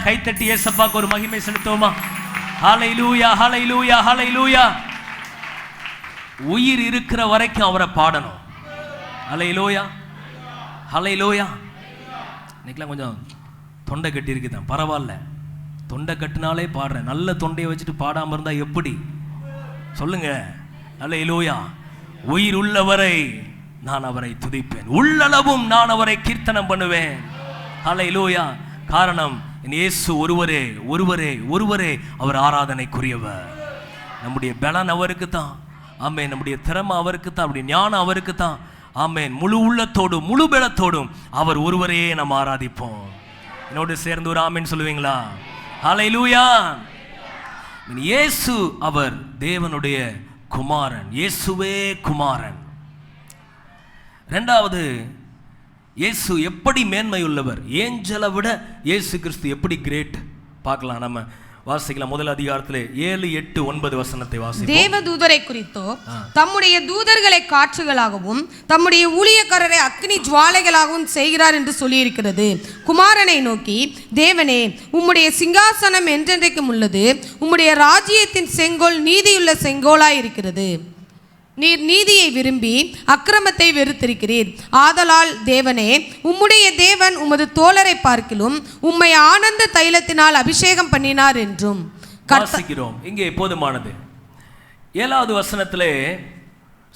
Speaker 1: கைத்தட்டி ஏசப்பாக்கு ஒரு மகிமை செலுத்துவோமா? ஹல்லேலூயா, ஹல்லேலூயா, ஹல்லேலூயா. உயிர் இருக்கிற வரைக்கும் அவரை பாடணும். ஹல்லேலூயா, ஹல்லேலூயா. இன்னைக்கெல்லாம் கொஞ்சம் தொண்டை கட்டி இருக்குதான், பரவாயில்ல. தொண்டை கட்டினாலே பாடுறேன். நல்ல தொண்டையை வச்சுட்டு பாடாம இருந்தா எப்படி சொல்லுங்க? ஹல்லேலூயா. உயிர் உள்ளவரை நான் அவரை துதிப்பேன், உள்ளளவும் நான் அவரை கீர்த்தனம் பண்ணுவேன். ஹல்லேலூயா. காரணம், என் இயேசு ஒருவரே ஒருவரே ஒருவரே அவர் ஆராதனைக்குரியவர். நம்முடைய பலன் அவருக்கு தான். ஆமென். நம்முடைய திறமை அவருக்கு தான். நம்முடைய ஞானம் அவருக்கு தான். ஆமென். முழு உள்ளத்தோடும் முழு பலத்தோடும் அவர் ஒருவரையே நாம் ஆராதிப்போம். என்னோடு சேர்ந்து ஒரு ஆமென் சொல்லுவீங்களா? ஹல்லேலூயா. இயேசு அவர் தேவனுடைய குமாரன். இயேசுவே குமாரன். இரண்டாவது, இயேசு எப்படி மேன்மையுள்ளவர். ஏஞ்சலை விட இயேசு கிறிஸ்து எப்படி கிரேட் பார்க்கலாம். நம்ம வாசிக்கலாம். முதல் அதிகாரத்திலே 7, 8, 9 வசனத்தை வாசிப்போம்.
Speaker 2: தேவதூதரை குறித்தோ தம்முடைய தூதர்களை காற்றுகளாகவும் தம்முடைய ஊழியக்காரரை அக்னி ஜுவாலைகளாகவும் செய்கிறார் என்று சொல்லியிருக்கிறது. குமாரனை நோக்கி, தேவனே, உம்முடைய சிங்காசனம் என்றென்றைக்கும் உள்ளது, உம்முடைய ராஜ்யத்தின் செங்கோல் நீதியுள்ள செங்கோலாய் இருக்கிறது. நீர் நீதியை விரும்பி அக்கிரமத்தை வெறுத்திருக்கிறீர். ஆதலால் தேவனே, உம்முடைய தேவன் உமது தோழரை பார்க்கிலும் உம்மை ஆனந்த தைலத்தினால் அபிஷேகம் பண்ணினார் என்றும்
Speaker 1: வாசிக்கிறோம். இங்கே போதுமானது. 7வது வசனத்திலே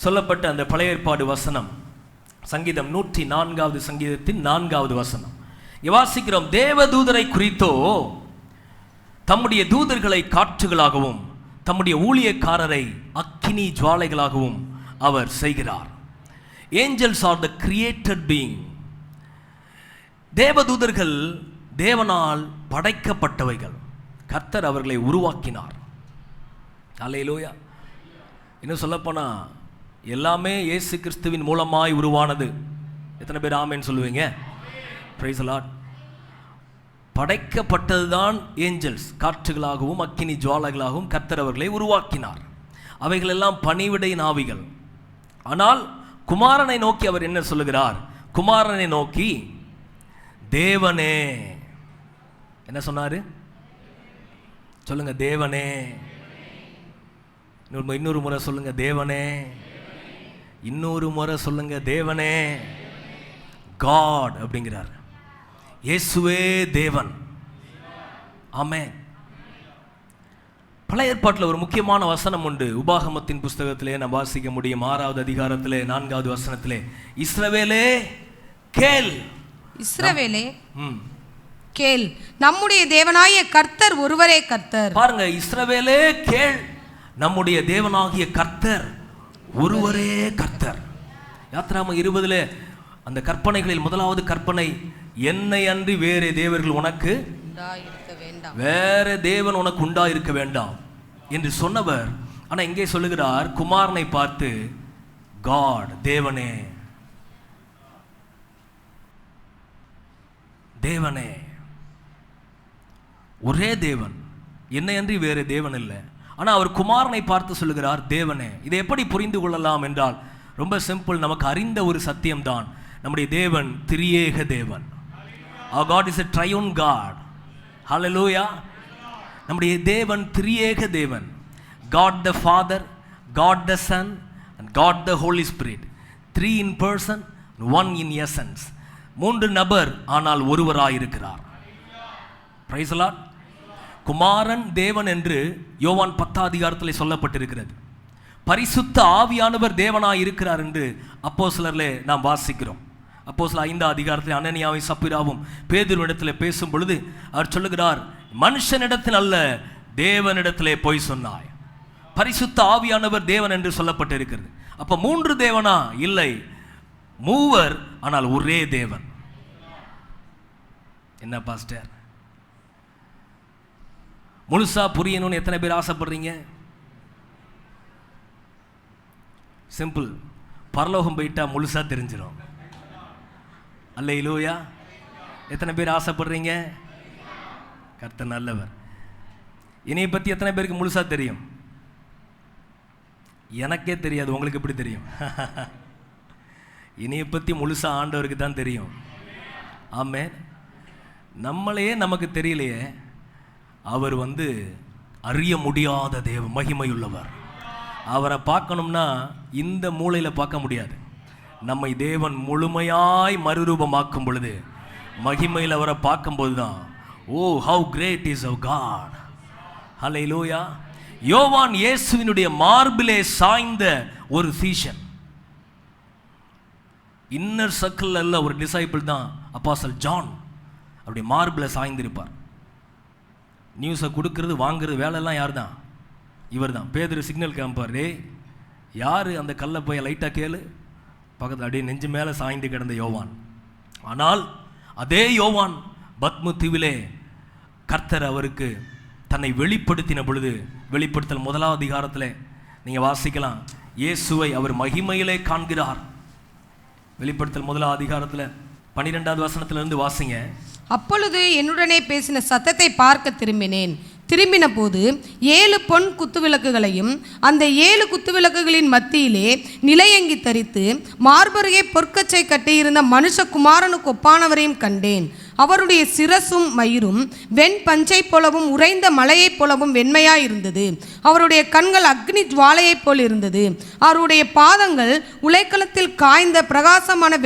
Speaker 1: சொல்லப்பட்ட அந்த பழைய ஏற்பாடு வசனம், சங்கீதம் 104வது சங்கீதத்தின் 4வது வசனம். இங்கே வாசிக்கிறோம், தேவதூதரை குறித்தோ தம்முடைய தூதர்களை காற்றுகளாகவும் தம்முடைய ஊழியக்காரரை அக்கினி ஜுவாலைகளாகவும் அவர் செய்கிறார். Angels are the created being. தேவதூதர்கள் தேவனால் படைக்கப்பட்டவைகள். கர்த்தர் அவர்களை உருவாக்கினார். ஹல்லேலூயா. இன்னும் சொல்லப்போனா எல்லாமே இயேசு கிறிஸ்துவின் மூலமாய் உருவானது. எத்தனை பேர் ஆமென் சொல்லுவீங்க? Praise the Lord. படைக்கப்பட்டதுதான் ஏஞ்சல்ஸ், காற்றுகளாகவும் அக்கினி ஜுவாலைகளாகவும் கர்த்தர் அவர்களை உருவாக்கினார். அவைகளெல்லாம் பணிவிடை நாவிகள். ஆனால் குமாரனை நோக்கி அவர் என்ன சொல்லுகிறார்? குமாரனை நோக்கி, தேவனே, என்ன சொன்னாரு சொல்லுங்க? தேவனே. இன்னொரு முறை சொல்லுங்க, தேவனே. இன்னொரு முறை சொல்லுங்க, தேவனே. காட் அப்படிங்கிறார். இயேசுவே தேவன். ஆமென். பழைய ஏற்பாட்டில் ஒரு முக்கியமான வசனம் உண்டு. உபாகமத்தின் புஸ்தகத்திலே நாம் வாசிக்க முடியும். 6வது அதிகாரத்திலே 4வது வசனத்திலே, இஸ்ரவேலே கேள்.
Speaker 2: இஸ்ரவேலே கேள், நம்முடைய தேவனாகிய கர்த்தர் ஒருவரே கர்த்தர்.
Speaker 1: பாருங்க, இஸ்ரவேலே கேள், நம்முடைய தேவனாகிய கர்த்தர் ஒருவரே கர்த்தர். யாத்திராகமம் 20 அந்த கற்பனைகளில் முதலாவது கற்பனை, என்னை அன்றி வேறு தேவர்கள் உனக்கு வேற தேவன் உனக்கு உண்டாயிருக்க வேண்டாம் என்று சொன்னவர். ஆனா இங்கே சொல்லுகிறார், குமாரனை பார்த்து, காட், தேவனே, தேவனே, ஒரே தேவன், என்னை அன்றி வேறு தேவன் இல்லை. ஆனா அவர் குமாரனை பார்த்து சொல்லுகிறார், தேவனே. இதை எப்படி புரிந்து கொள்ளலாம் என்றால் ரொம்ப சிம்பிள். நமக்கு அறிந்த ஒரு சத்தியம்தான், நம்முடைய தேவன் திரியேக தேவன். Our God is a triune God. Hallelujah. நம்முடைய தேவன் திரியேக தேவன். God the Father, God the Son and God the Holy Spirit. 3 in person, 1 in essence. 3 நபர் ஆனால் ஒருவராய் இருக்கிறார். Praise the Lord. குமாரன் தேவன் என்று யோவான் 10 அதிகாரத்தில் சொல்லப்பட்டிருக்கிறது. பரிசுத்த ஆவியானவர் தேவனாய் இருக்கிறார் என்று அப்போஸ்தலரிலே நாம் வாசிக்கிறோம். அப்போஸ்தலர் 5 அதிகாரத்தில் அனனியாவும் சப்பீராவும் பேதுருவிடத்தில் பேசும் பொழுது அவர் சொல்லுகிறார், மனுஷனிடத்தில் அல்ல தேவனிடத்திலே போய் சொன்னாய். பரிசுத்த ஆவியானவர் தேவன் என்று சொல்லப்பட்டிருக்கிறது. அப்ப 3 தேவனா? இல்லை, மூவர் ஆனால் ஒரே தேவன். என்ன பாஸ்டர், முழுசா புரியணும்னு எத்தனை பேர் ஆசைப்படுறீங்க? சிம்பிள், பரலோகம் போயிட்டா முழுசா தெரிஞ்சிடும். அல்லேலூயா. எத்தனை பேர் ஆசைப்படுறீங்க? கர்த்தர் நல்லவர். என்னைய பத்தி எத்தனை பேருக்கு முழுசா தெரியும்? எனக்கே தெரியாது, உங்களுக்கு எப்படி தெரியும்? என்னைய பத்தி முழுசா ஆண்டவருக்கு தான் தெரியும். ஆமென். நம்மளையே நமக்கு தெரியலையே. அவர் அறிய முடியாத தேவன், மகிமையுள்ளவர். அவரை பார்க்கணும்னா இந்த மூலையில் பார்க்க முடியாது. நம்மை தேவன் முழுமையாய் மறுரூபமாக்கும் பொழுது, மகிமையில் அவரை பார்க்கும்போது தான், ஓ ஹவ் கிரேட் இஸ் அவர் காட். ஹல்லேலூயா. யோவான் இயேசுவினுடைய மார்பிலே சாய்ந்த ஒரு சீஷன். இன்னர் சர்க்கிள் அல்ல, ஒரு டிசைபிள் தான் அப்போஸ்தலன் ஜான். அப்படி மார்பில் சாய்ந்திருப்பார். நியூஸை கொடுக்கறது வாங்குறது வேலையெல்லாம் யார் தான்? இவர் தான். பேதுரு சிக்னல் காமிப்பார், டே யார் அந்த கல்லை போய் லைட்டாக கேளு. பக்கத்தில் அப்படியே நெஞ்சு மேலே சாய்ந்து கிடந்த யோவான். ஆனால் அதே யோவான் பத்மு தீவிலே கர்த்தர் அவருக்கு தன்னை வெளிப்படுத்தின பொழுது, வெளிப்படுத்தல் 1 அதிகாரத்தில் நீங்கள் வாசிக்கலாம், இயேசுவை அவர் மகிமையிலே காண்கிறார். வெளிப்படுத்தல் 1 அதிகாரத்தில் 12வது வசனத்திலிருந்து வாசிங்க.
Speaker 2: அப்பொழுது என்னுடனே பேசின சத்தத்தை பார்க்க திரும்பினேன். திரும்பின போது 7 பொன் குத்துவிளக்குகளையும் அந்த 7 குத்துவிளக்குகளின் மத்தியிலே நிலையங்கி தரித்து மார்பருகே பொற்கச்சை கட்டியிருந்த மனுஷகுமாரனுக்கு ஒப்பானவரையும் கண்டேன். அவருடைய சிரசும் மயிரும் வெண் பஞ்சை போலவும் உறைந்த மலையைப் போலவும் வெண்மையாயிருந்தது. அவருடைய கண்கள் அக்னி ஜுவாலையைப் போல் இருந்தது. அவருடைய பாதங்கள் உலைக்களத்தில் காய்ந்த பிரகாசமான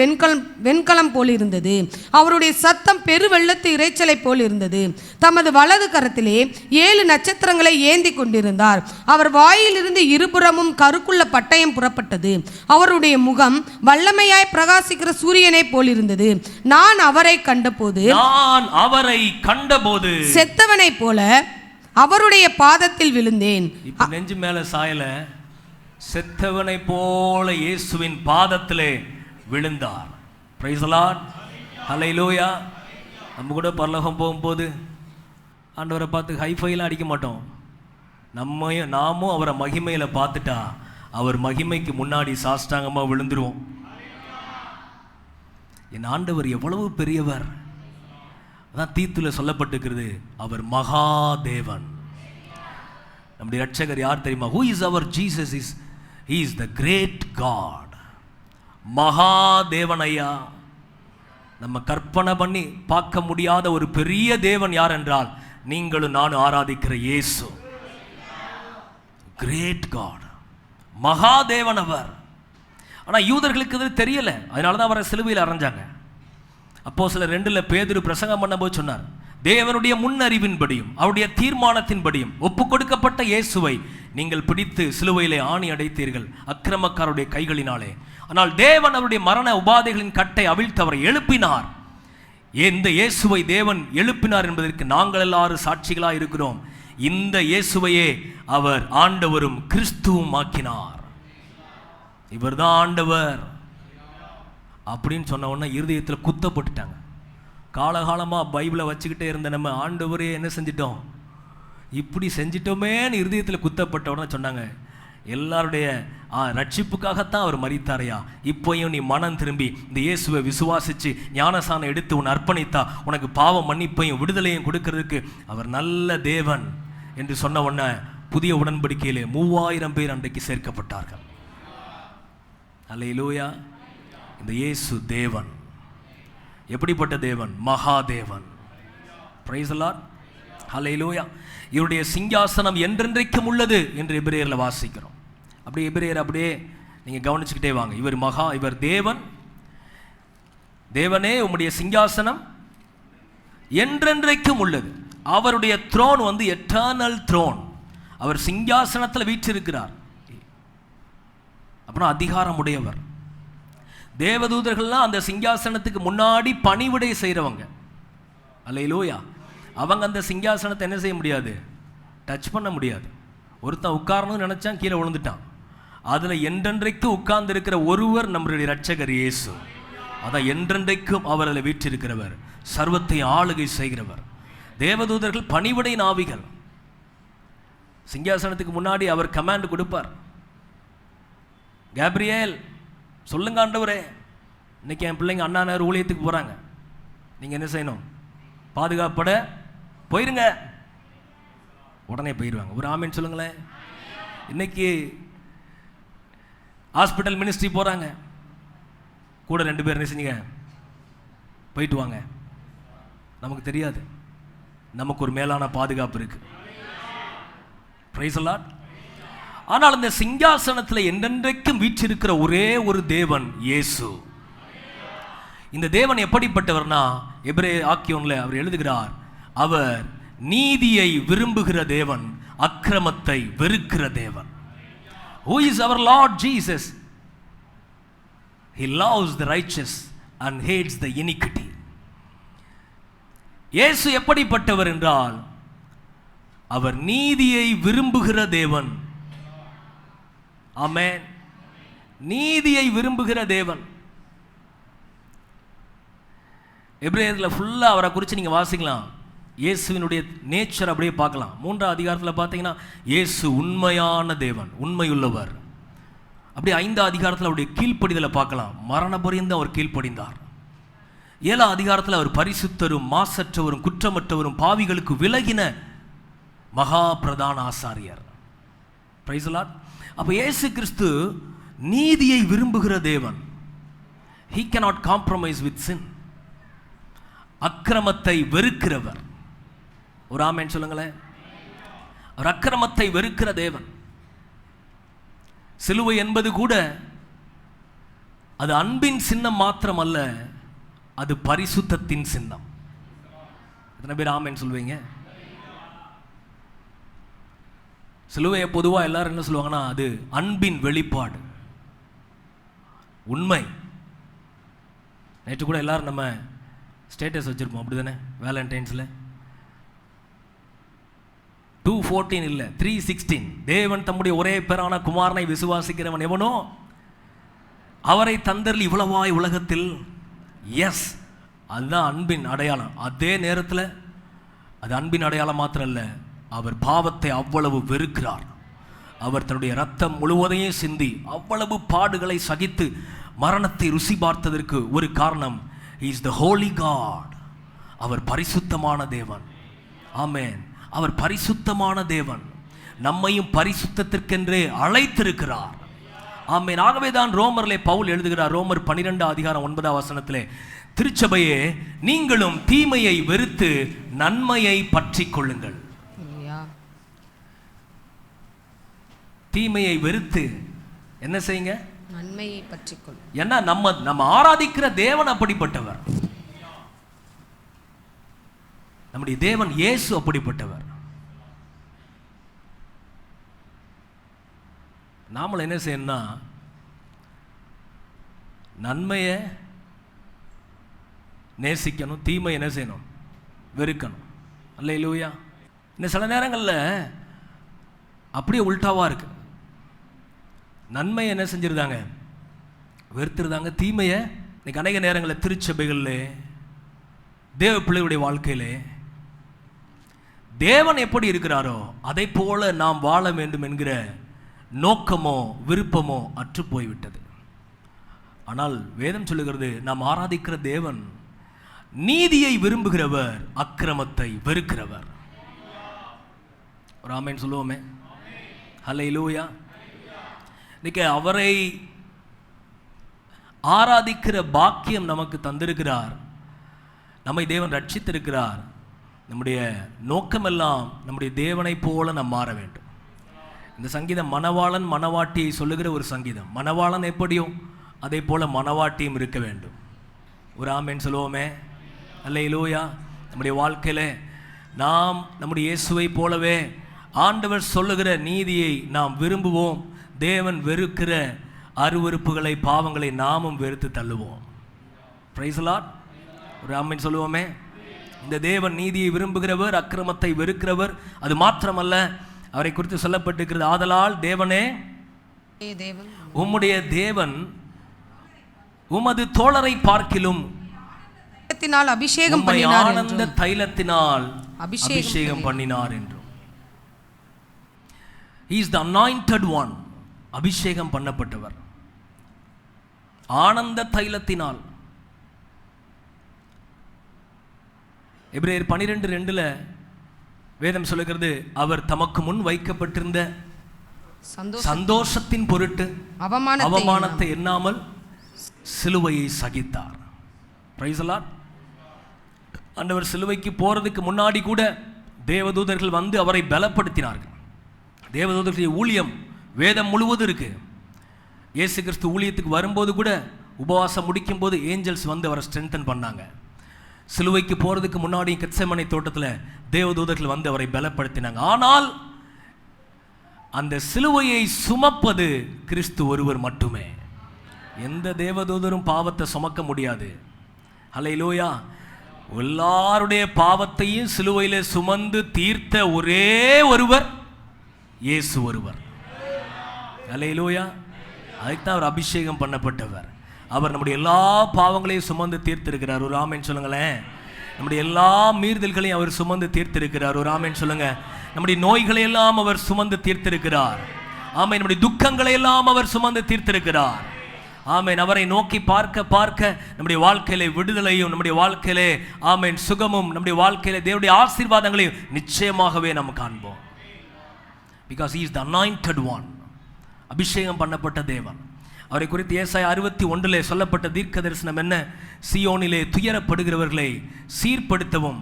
Speaker 2: வெண்கலம் போல் இருந்தது. அவருடைய சத்தம் பெருவெள்ளத்து இரைச்சலை போல் இருந்தது. தமது வலது கரத்திலே 7 நட்சத்திரங்களை ஏந்தி கொண்டிருந்தார். அவர் வாயிலிருந்து இருபுறமும் கருக்குள்ள பட்டயம் புறப்பட்டது. அவருடைய முகம் வல்லமையாய் பிரகாசிக்கிற சூரியனை போல் இருந்தது. நான் அவரை கண்டபோது செத்தவனை போல அவருடைய பாதத்தில் விழுந்தேன்.
Speaker 1: இப்ப நெஞ்சு மேல சாயல, செத்தவனை போல இயேசுவின் பாதத்திலே விழுந்தார். Praise the Lord. ஹல்லேலூயா. நம்ம கூட பரலோகம் போகும்போது ஆண்டவரை பார்த்து ஹைஃபைலாம் அடிக்க மாட்டோம். நாமும் அவரை மகிமையில பார்த்துட்டா அவர் மகிமைக்கு முன்னாடி சாஷ்டாங்கமா விழுந்துருவோம். என் ஆண்டவர் எவ்வளவு பெரியவர். அதான் தீத்துல சொல்லப்பட்டிருக்கிறது, அவர் மகாதேவன். நம்முடைய ரட்சகர் யார் தெரியுமா? Who is our Jesus? He is the great God. Mahadevan ஐயா. நம்ம கற்பனை பண்ணி பார்க்க முடியாத ஒரு பெரிய தேவன் யார் என்றால் நீங்களும் நானும் ஆராதிக்கிற இயேசு. கிரேட் காட், மகாதேவன் அவர். ஆனால் யூதர்களுக்கு இது தெரியல, அதனால தான் அவரை சிலுவையில் அறைஞ்சாங்க. அப்போஸ்தலர் 2 பேதுரு பிரசங்கம் பண்ணும்போது சொன்னார், தேவனுடைய முன்னறிவின்படியும் அவருடைய தீர்மானத்தின்படியும் ஒப்பு கொடுக்கப்பட்ட இயேசுவை நீங்கள் பிடித்து சிலுவையிலே ஆணி அடைத்தீர்கள், அக்கிரமக்காரருடைய கைகளினாலே. ஆனால் தேவன் அவருடைய மரண உபாதைகளின் கட்டை அவிழ்த்து அவரை எழுப்பினார். இந்த இயேசுவை தேவன் எழுப்பினார் என்பதற்கு நாங்கள் எல்லாரும் சாட்சிகளாக இருக்கிறோம். இந்த இயேசுவையே அவர் ஆண்டவரும் கிறிஸ்துவும் ஆக்கினார். இவர் தான் ஆண்டவர் அப்படின்னு சொன்ன உடனே இருதயத்தில் குத்தப்பட்டுட்டாங்க. காலகாலமாக பைபிளை வச்சுக்கிட்டே இருந்த நம்ம ஆண்டவரே என்ன செஞ்சிட்டோம், இப்படி செஞ்சிட்டோமேன்னு இருதயத்தில் குத்தப்பட்ட உடனே சொன்னாங்க, எல்லாருடைய ரட்சிப்புக்காகத்தான் அவர் மரித்தாரையா, இப்போயும் நீ மனம் திரும்பி இந்த இயேசுவை விசுவாசித்து ஞானசானம் எடுத்து உன்னை அர்ப்பணித்தா உனக்கு பாவ மன்னிப்பையும் விடுதலையும் கொடுக்கறதுக்கு அவர் நல்ல தேவன் என்று சொன்ன உடனே புதிய உடன்படிக்கையிலே 3000 பேர் அன்றைக்கு சேர்க்கப்பட்டார்கள். அல்லேலூயா. இந்த இயேசு தேவன் எப்படிப்பட்ட தேவன்? மகாதேவன். Praise the Lord. அல்லேலூயா. இவருடைய சிங்காசனம் என்றென்றைக்கும் உள்ளது என்று எபிரேயரில் வாசிக்கிறோம். அப்படியே எபிரேயர் அப்படியே நீங்கள் கவனிச்சுக்கிட்டே வாங்க. இவர் தேவன், தேவனே உம்முடைய சிங்காசனம் என்றென்றைக்கும் உள்ளது. அவருடைய த்ரோன் எட்டர்னல் த்ரோன். அவர் சிங்காசனத்தில் வீற்றிருக்கிறார். அப்புறம் அதிகாரம் உடையவர். தேவதூதர்கள்லாம் அந்த சிங்காசனத்துக்கு முன்னாடி பணிவிடை செய்கிறவங்க. அல்லேலூயா. அவங்க அந்த சிங்காசனத்தை என்ன செய்ய முடியாது, டச் பண்ண முடியாது. ஒருத்தன் உட்காரணும்னு நினைச்சான், கீழே விழுந்துட்டான். அதில் என்றென்றைக்கு உட்கார்ந்து இருக்கிற ஒருவர் நம்மளுடைய ரட்சகர் இயேசு. அதான் என்றென்றைக்கும் அவர் அதில் வீற்றிருக்கிறவர், சர்வத்தை ஆளுகை செய்கிறவர். தேவதூதர்கள் பணிவிடை நாவிகள். சிங்காசனத்துக்கு முன்னாடி அவர் கமாண்ட் கொடுப்பார், கேப்ரியேல் சொல்லுங்க ஆண்டவரே, இன்னைக்கு என் பிள்ளைங்க அண்ணா நேரம் ஊழியத்துக்கு போகிறாங்க, நீங்கள் என்ன செய்யணும், பாதுகாப்பட போயிருங்க. உடனே போயிடுவாங்க. ஒரு ஆமீன் சொல்லுங்களேன். இன்னைக்கு ஹாஸ்பிட்டல் மினிஸ்ட்ரி போகிறாங்க, கூட 2 பேர் என்ன செஞ்சீங்க, போயிட்டு வாங்க. நமக்கு தெரியாது. நமக்கு ஒரு மேலான பாதுகாப்பு இருக்கு. Price the Lord. ஆனால் இந்த சிங்காசனத்தில் என்றென்றைக்கும் வீற்றிருக்கிற ஒரே ஒரு தேவன் இயேசு. இந்த தேவன் எப்படிப்பட்டவர்னா, எபிரேய ஆக்கியோன்ல அவர் எழுதுகிறார், அவர் நீதியை விரும்புகிற தேவன், அக்கிரமத்தை வெறுக்கிற தேவன். Who is our Lord Jesus? He loves the righteous and hates the iniquity. இயேசு எப்படிப்பட்டவர் என்றால், அவர் நீதியை விரும்புகிற தேவன். ஆமென். நீதியை விரும்புகிற தேவன். எபிரேயர்ல ஃபுல்லா அவரை குறித்து நீங்க வாசிக்கலாம். இயேசுவினுடைய நேச்சர் அப்படியே பார்க்கலாம். 3ஆம் அதிகாரத்தில் பார்த்தீங்கன்னா இயேசு உண்மையான தேவன், உண்மையுள்ளவர். அப்படியே 5ஆம் அதிகாரத்தில் அவருடைய கீழ்ப்படிதலை பார்க்கலாம். மரண பரியந்தம் அவர் கீழ்ப்படிந்தார். 7ஆம் அதிகாரத்தில் அவர் பரிசுத்தரும் மாசற்றவரும் குற்றமற்றவரும் பாவிகளுக்கு விலகின மகா பிரதான ஆசாரியர். Price the Lord. அப்போ இயேசு கிறிஸ்து நீதியை விரும்புகிற தேவன். He cannot compromise with sin. அக்கிரமத்தை வெறுக்கிறவர். ஒரு ஆமென் சொல்லுங்களேன். அவர் அக்கிரமத்தை வெறுக்கிற தேவன். சிலுவை என்பது கூட அது அன்பின் சின்னம் மாத்திரம் அல்ல, அது பரிசுத்தத்தின் சின்னம். எத்தனை பேர் ஆமென் சொல்வீங்க? சிலுவையை பொதுவாக எல்லாரும் என்ன சொல்லுவாங்கன்னா, அது அன்பின் வெளிப்பாடு, உண்மை. நேற்று கூட எல்லாரும் நம்ம ஸ்டேட்டஸ் வச்சிருப்போம், அப்படி தானே? வேலண்டைன்ஸில் 2:14 இல்லை 3:16, தேவன் தம்முடைய ஒரே பேரான குமாரனை விசுவாசிக்கிறவன் எவனோ அவரை தந்தரில் இவ்வளவாய் உலகத்தில். எஸ், அதுதான் அன்பின் அடையாளம். அதே நேரத்தில் அது அன்பின் அடையாளம் மாத்திரம் இல்லை, அவர் பாவத்தை அவ்வளவு வெறுக்கிறார். அவர் தன்னுடைய ரத்தம் முழுவதையும் சிந்தி அவ்வளவு பாடுகளை சகித்து மரணத்தை ருசி பார்த்ததற்கு ஒரு காரணம், He is the holy God. அவர் பரிசுத்தமான தேவன். ஆமென். அவர் பரிசுத்தமான தேவன், நம்மையும் பரிசுத்தத்திற்கென்றே அழைத்திருக்கிறார். ஆமென். ஆகவே தான் ரோமர்லே பவுல் எழுதுகிறார், ரோமர் 12ஆம் அதிகாரம் 9ஆம் வசனத்திலே, திருச்சபையே நீங்களும் தீமையை வெறுத்து நன்மையை பற்றி கொள்ளுங்கள். தீமையை வெறுத்து என்ன செய்யுங்க?
Speaker 2: நன்மையை பற்றி கொள்ளுங்கள்.
Speaker 1: ஏன்னா நம்ம ஆராதிக்கிற தேவன் அப்படிப்பட்டவர். நம்முடைய தேவன் இயேசு அப்படிப்பட்டவர். நாம என்ன செய்யணும்னா, நன்மையை நேசிக்கணும், தீமை என்ன செய்யணும்? வெறுக்கணும். அல்லேலூயா. இந்த சில நேரங்களில் அப்படியே உல்டாவா இருக்கு. நன்மையை என்ன செஞ்சிருந்தாங்க? வெறுத்துருந்தாங்க. தீமையை இன்னைக்கு அநேக நேரங்களில் திருச்சபைகளில், தேவ பிள்ளைகளுடைய வாழ்க்கையிலே தேவன் எப்படி இருக்கிறாரோ அதை போல நாம் வாழ வேண்டும் என்கிற நோக்கமோ விருப்பமோ அற்று போய்விட்டது. ஆனால் வேதம் சொல்லுகிறது, நாம் ஆராதிக்கிற தேவன் நீதியை விரும்புகிறவர், அக்கிரமத்தை வெறுக்கிறவர். ஒரு ஆமென் சொல்லுவோமே. ஹல்லேலூயா. இன்னைக்கு அவரை ஆராதிக்கிற பாக்கியம் நமக்கு தந்திருக்கிறார். நம்மை தேவன் ரட்சித்திருக்கிறார். நம்முடைய நோக்கமெல்லாம் நம்முடைய தேவனை போல நாம் மாற வேண்டும். இந்த சங்கீதம் மணவாளன் மணவாட்டியை சொல்லுகிற ஒரு சங்கீதம். மணவாளன் எப்படியோ அதே போல மணவாட்டியும் இருக்க வேண்டும். ஒரு ஆமென் சொல்லுவோமே. அல்லேலூயா. நம்முடைய வாழ்க்கையில் நாம் நம்முடைய இயேசுவை போலவே ஆண்டவர் சொல்லுகிற நீதியை நாம் விரும்புவோம். தேவன் வெறுக்கிற அருவருப்புகளை, பாவங்களை நாமும் வெறுத்து தள்ளுவோம். Price the Lord. ஒரு ஆமென் சொல்லுவோமே. இந்த தேவன் நீதியை விரும்புகிறவர், அக்கிரமத்தை வெறுக்கிறவர். அது மாத்திரமல்ல, அவரை குறித்து சொல்லப்பட்டிருக்கிறது, ஆதலால் தேவனே உம்முடைய தேவன் உமது தோழரை பார்க்கிலும்
Speaker 2: அபிஷேகம்
Speaker 1: ஆனந்த தைலத்தினால் அபிஷேகம் பண்ணினார் என்றும். He is the anointed one. அபிஷேகம் பண்ணப்பட்டவர். ஆனந்த தைலத்தினால். எபிரேயர் 12:2 வேதம் சொல்லுகிறது, அவர் தமக்கு முன் வைக்கப்பட்டிருந்த சந்தோஷத்தின் பொருட்டு அவமானத்தை எண்ணாமல் சிலுவையை சகித்தார். Price the Lord. ஆண்டவர் சிலுவைக்கு போகிறதுக்கு முன்னாடி கூட தேவதூதர்கள் வந்து அவரை பலப்படுத்தினார்கள். தேவதூதர்களுடைய ஊழியம் வேதம் முழுவதும் இருக்குது. இயேசு கிறிஸ்து ஊழியத்துக்கு வரும்போது கூட உபவாசம் முடிக்கும் போது ஏஞ்சல்ஸ் வந்து அவரை ஸ்ட்ரென்தன் பண்ணாங்க. சிலுவைக்கு போகிறதுக்கு முன்னாடி கெத்செமனே தோட்டத்தில் தேவதூதர்கள் வந்து அவரை பலப்படுத்தினாங்க. ஆனால் அந்த சிலுவையை சுமப்பது கிறிஸ்து ஒருவர் மட்டுமே. எந்த தேவதூதரும் பாவத்தை சுமக்க முடியாது. ஹல்லேலூயா. எல்லாருடைய பாவத்தையும் சிலுவையில் சுமந்து தீர்த்த ஒரே ஒருவர் இயேசு ஒருவர். ஹல்லேலூயா. அதுக்குதான் அவர் அபிஷேகம் பண்ணப்பட்டவர். அவர் நம்முடைய எல்லா பாவங்களையும் சுமந்து தீர்த்திருக்கிறார். ஒரு ஆமென் சொல்லுங்களேன். நம்முடைய எல்லா மீறுதல்களையும் அவர் சுமந்து தீர்த்திருக்கிறார். ஒரு ஆமென் சொல்லுங்க. நம்முடைய நோய்களை எல்லாம் அவர் சுமந்து தீர்த்திருக்கிறார். ஆமென். நம்முடைய துக்கங்களை எல்லாம் அவர் சுமந்து தீர்த்திருக்கிறார். ஆமென். அவரை நோக்கி பார்க்க பார்க்க நம்முடைய வாழ்க்கையிலே விடுதலையும், நம்முடைய வாழ்க்கையிலே ஆமென் சுகமும், நம்முடைய வாழ்க்கையிலே தேவனுடைய ஆசீர்வாதங்களையும் நிச்சயமாகவே நாம் காண்போம். Because he is the anointed one. அபிஷேகம் பண்ணப்பட்ட தேவன். அவரை குறித்து ஏசாயா 61 சொல்லப்பட்ட தீர்க்க தரிசனம் என்ன? சியோனிலே துயரப்படுகிறவர்களை சீர்படுத்தவும்,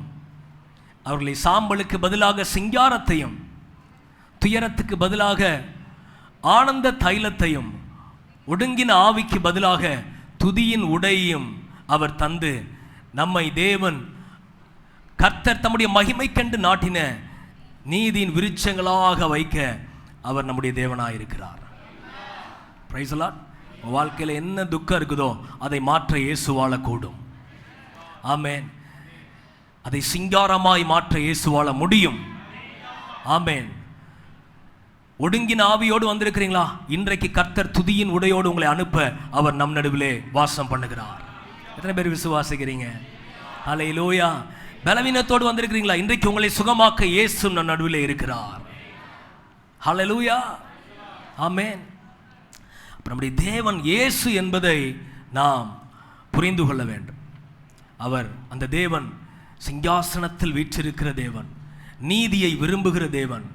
Speaker 1: அவர்களை சாம்பலுக்கு பதிலாக சிங்காரத்தையும், துயரத்துக்கு பதிலாக ஆனந்த தைலத்தையும், ஒடுங்கின ஆவிக்கு பதிலாக துதியின் உடையையும் அவர் தந்து நம்மை தேவன் கர்த்தர் தம்முடைய மகிமை கண்டு நாட்டின நீதியின் விருட்சங்களாக வைக்க அவர் நம்முடைய தேவனாயிருக்கிறார். Price the Lord. வாழ்க்கையில் என்ன துக்கம் இருக்குதோ அதை மாற்ற இயேசுவால கூடும். ஆமென். அதை சிங்காரமாய் மாற்ற இயேசுவால முடியும். ஆமென். ஒடுங்கின ஆவியோடு வந்திருக்கிறீங்களா? இன்றைக்கு கர்த்தர் துதியின் உடையோடு உங்களை அனுப்ப அவர் நம் நடுவிலே வாசம் பண்ணுகிறார். எத்தனை பேர் விசுவாசிக்கிறீங்க? ஹல்லேலூயா. பலவீனத்தோடு வந்திருக்கிறீங்களா? இன்றைக்கு உங்களை சுகமாக்க இயேசு நம் நடுவிலே இருக்கிறார். ஹல்லேலூயா. ஆமென். நம்முடைய தேவன் இயேசு என்பதை நாம் புரிந்து கொள்ள வேண்டும். அவர் அந்த தேவன் சிங்காசனத்தில் வீற்றிருக்கிற தேவன், நீதியை விரும்புகிற தேவன்,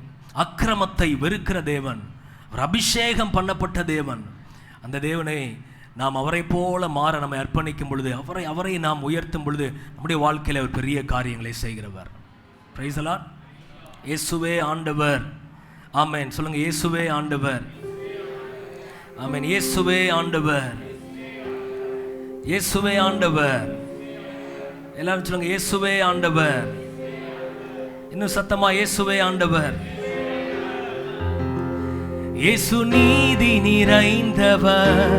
Speaker 1: அக்கிரமத்தை வெறுக்கிற தேவன், அவர் அபிஷேகம் பண்ணப்பட்ட தேவன். அந்த தேவனை நாம் அவரை போல மாற நம்மை அர்ப்பணிக்கும் பொழுது, அவரை நாம் உயர்த்தும் பொழுது நம்முடைய வாழ்க்கையில் அவர் பெரிய காரியங்களை செய்கிறவர். Price the Lord. இயேசுவே ஆண்டவர். ஆமென். சொல்லுங்க. இயேசுவே ஆண்டவர். ஆமென். இயேசுவே ஆண்டவர். இயேசுவே ஆண்டவர். எல்லாரும் சொல்லுங்க. இயேசுவே ஆண்டவர். இன்னும் சத்தமா இயேசுவே ஆண்டவர். இயேசு நீதி நிறைந்தவர்,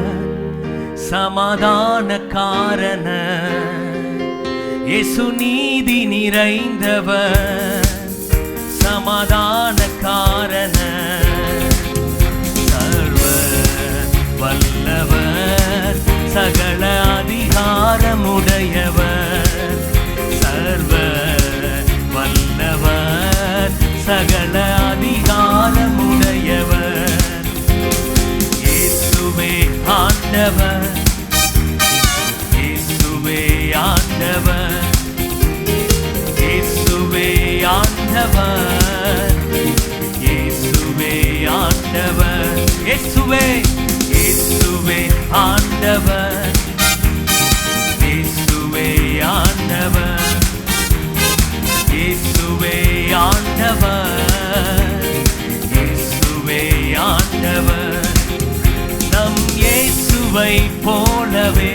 Speaker 1: சமாதான காரணர். இயேசு நீதி நிறைந்தவர், சமாதான காரணர். வல்லவர், சகல அதிகாரமுடையவர். சர்வ வல்லவர், சகல அதிகாரமுடையவர். இயேசுவே ஆண்டவர். இயேசுவே ஆண்டவர். இயேசுவே ஆண்டவர். இயேசுவே ஆண்டவர். இயேசுவே இயேசுவே ஆண்டவர். இயேசுவே ஆண்டவர். இயேசுவே ஆண்டவர். இயேசுவே ஆண்டவர். நம் இயேசுவை போலவே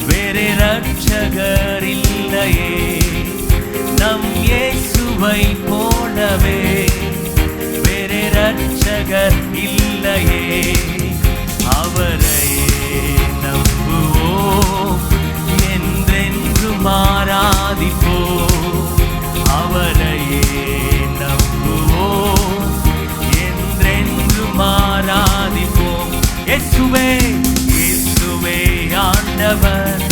Speaker 1: வேறே இரட்சகர் இல்லையே. நம் இயேசுவை போலவே வேறே இரட்சகர் இல்லையே. அவரை நம்புவோம், என்றென்றும் ஆராதிப்போம். அவரையே நம்புவோம், என்றென்றும் ஆராதிப்போம். இயேசுவே இயேசுவே ஆண்டவர்.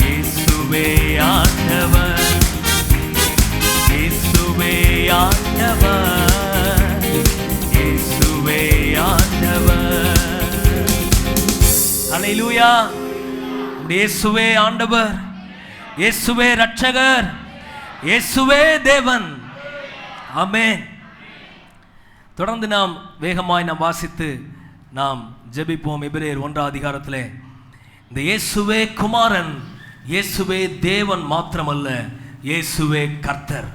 Speaker 1: இயேசுவே ஆண்டவர். இயேசுவே ஆண்டவர். இயேசுவே ஆண்டவர். ஹல்லேலூயா. இயேசுவே ஆண்டவர். இயேசுவே இரட்சகர். இயேசுவே தேவன். ஆமென். தொடர்ந்து நாம் வேகமாய் நாம் வாசித்து நாம் ஜெபிப்போம். எபிரேயர் 1 அதிகாரத்திலே இந்த இயேசுவே குமாரன், இயேசுவே தேவன் மாத்திரமல்ல, இயேசுவே கர்த்தர்.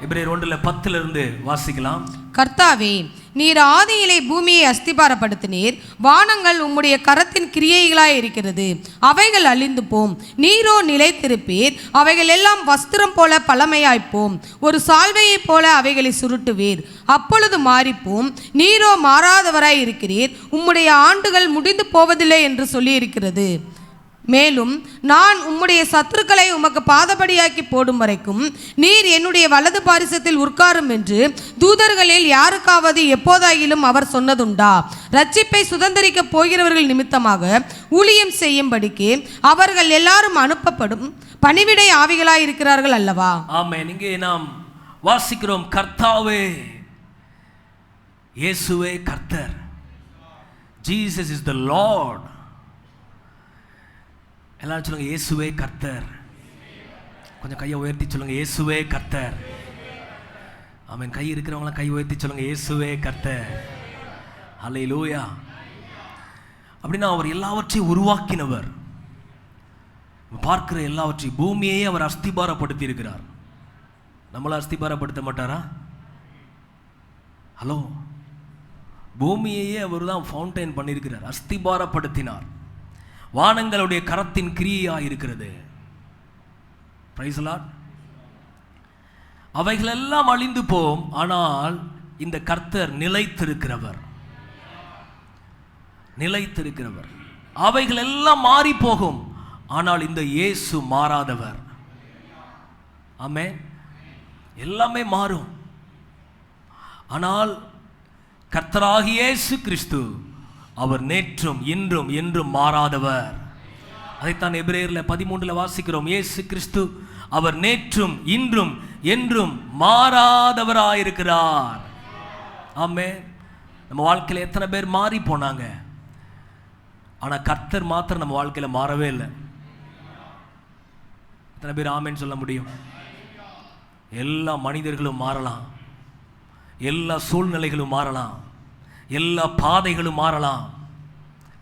Speaker 1: எபிரேயர் 1:10 வாசிக்கலாம்.
Speaker 2: கர்த்தாவே, நீர் ஆதியிலே பூமியை அஸ்திபாரப்படுத்தினீர். வானங்கள் உம்முடைய கரத்தின் கிரியைகளாய் இருக்கிறது. அவைகள் அழிந்து போம், நீரோ நிலைத்திருப்பீர். அவைகள் எல்லாம் வஸ்திரம் போல பழமையாய்ப்போம். ஒரு சால்வையைப் போல அவைகளை சுருட்டுவீர், அப்பொழுது மாறிப்போம். நீரோ மாறாதவராய் இருக்கிறீர். உம்முடைய ஆண்டுகள் முடிந்து போவதில்லை என்று சொல்லியிருக்கிறது. மேலும் நான் உம்முடைய சத்துருக்களை உமக்கு பாதபடியாக்கி போடும் வரைக்கும் நீர் என்னுடைய வலது பாரிசத்தில் உட்காரும் என்று தூதர்களில் யாருக்காவது எப்போதாயிலும் அவர் சொன்னதுண்டா? ரட்சிப்பை சுதந்திரிக்க போகிறவர்கள் நிமித்தமாக ஊழியம் செய்யும்படிக்கு அவர்கள் எல்லாரும் அனுப்பப்படும் பணிவிடை ஆவிகளாய் இருக்கிறார்கள் அல்லவா?
Speaker 1: ஆமென். இங்கே நாம் வாசிக்கிறோம், கர்த்தாவே, இயேசுவே கர்த்தர். Jesus is the Lord. எல்லாரும் சொல்லுங்க, இயேசுவே கர்த்தர். கொஞ்சம் கையை உயர்த்தி சொல்லுங்க, இயேசுவே கர்த்தர். ஆமென். கை இருக்கிறவங்களாம் கை உயர்த்தி சொல்லுங்க, இயேசுவே கர்த்தர். ஹல்லேலூயா. அப்படின்னா அவர் எல்லாவற்றையும் உருவாக்கினவர். பார்க்கிற எல்லாவற்றையும், பூமியையே அவர் அஸ்திபாரப்படுத்தி இருக்கிறார். நம்மள அஸ்திபாரப்படுத்த மாட்டாரா? ஹலோ, பூமியையே அவர் தான் ஃபவுண்டைன் பண்ணியிருக்கிறார், அஸ்திபாரப்படுத்தினார். வானங்களுடைய கரத்தின் கிரியையாக இருக்கிறது. Price the Lord. அவைகள் எல்லாம் அழிந்து போம், ஆனால் இந்த கர்த்தர் நிலைத்திருக்கிறவர். நிலைத்திருக்கிறவர். அவைகள் எல்லாம் மாறி போகும், ஆனால் இந்த இயேசு மாறாதவர். ஆமென். எல்லாமே மாறும், ஆனால் கர்த்தராகிய இயேசு கிறிஸ்து அவர் நேற்றும் இன்றும் என்றும் மாறாதவர். அதைத்தான் எபிரேயர் 13 வாசிக்கிறோம். இயேசு கிறிஸ்து அவர் நேற்றும் இன்றும் என்றும் மாறாதவராயிருக்கிறார். ஆமென். நம்ம வாழ்க்கையில் எத்தனை பேர் மாறி போனாங்க, ஆனால் கர்த்தர் மாத்திரம் நம்ம வாழ்க்கையில் மாறவே இல்லை. எத்தனை பேர் ஆமென் சொல்ல முடியும்? எல்லா மனிதர்களும் மாறலாம், எல்லா சூழ்நிலைகளும் மாறலாம், எல்லா பாதைகளும் மாறலாம்.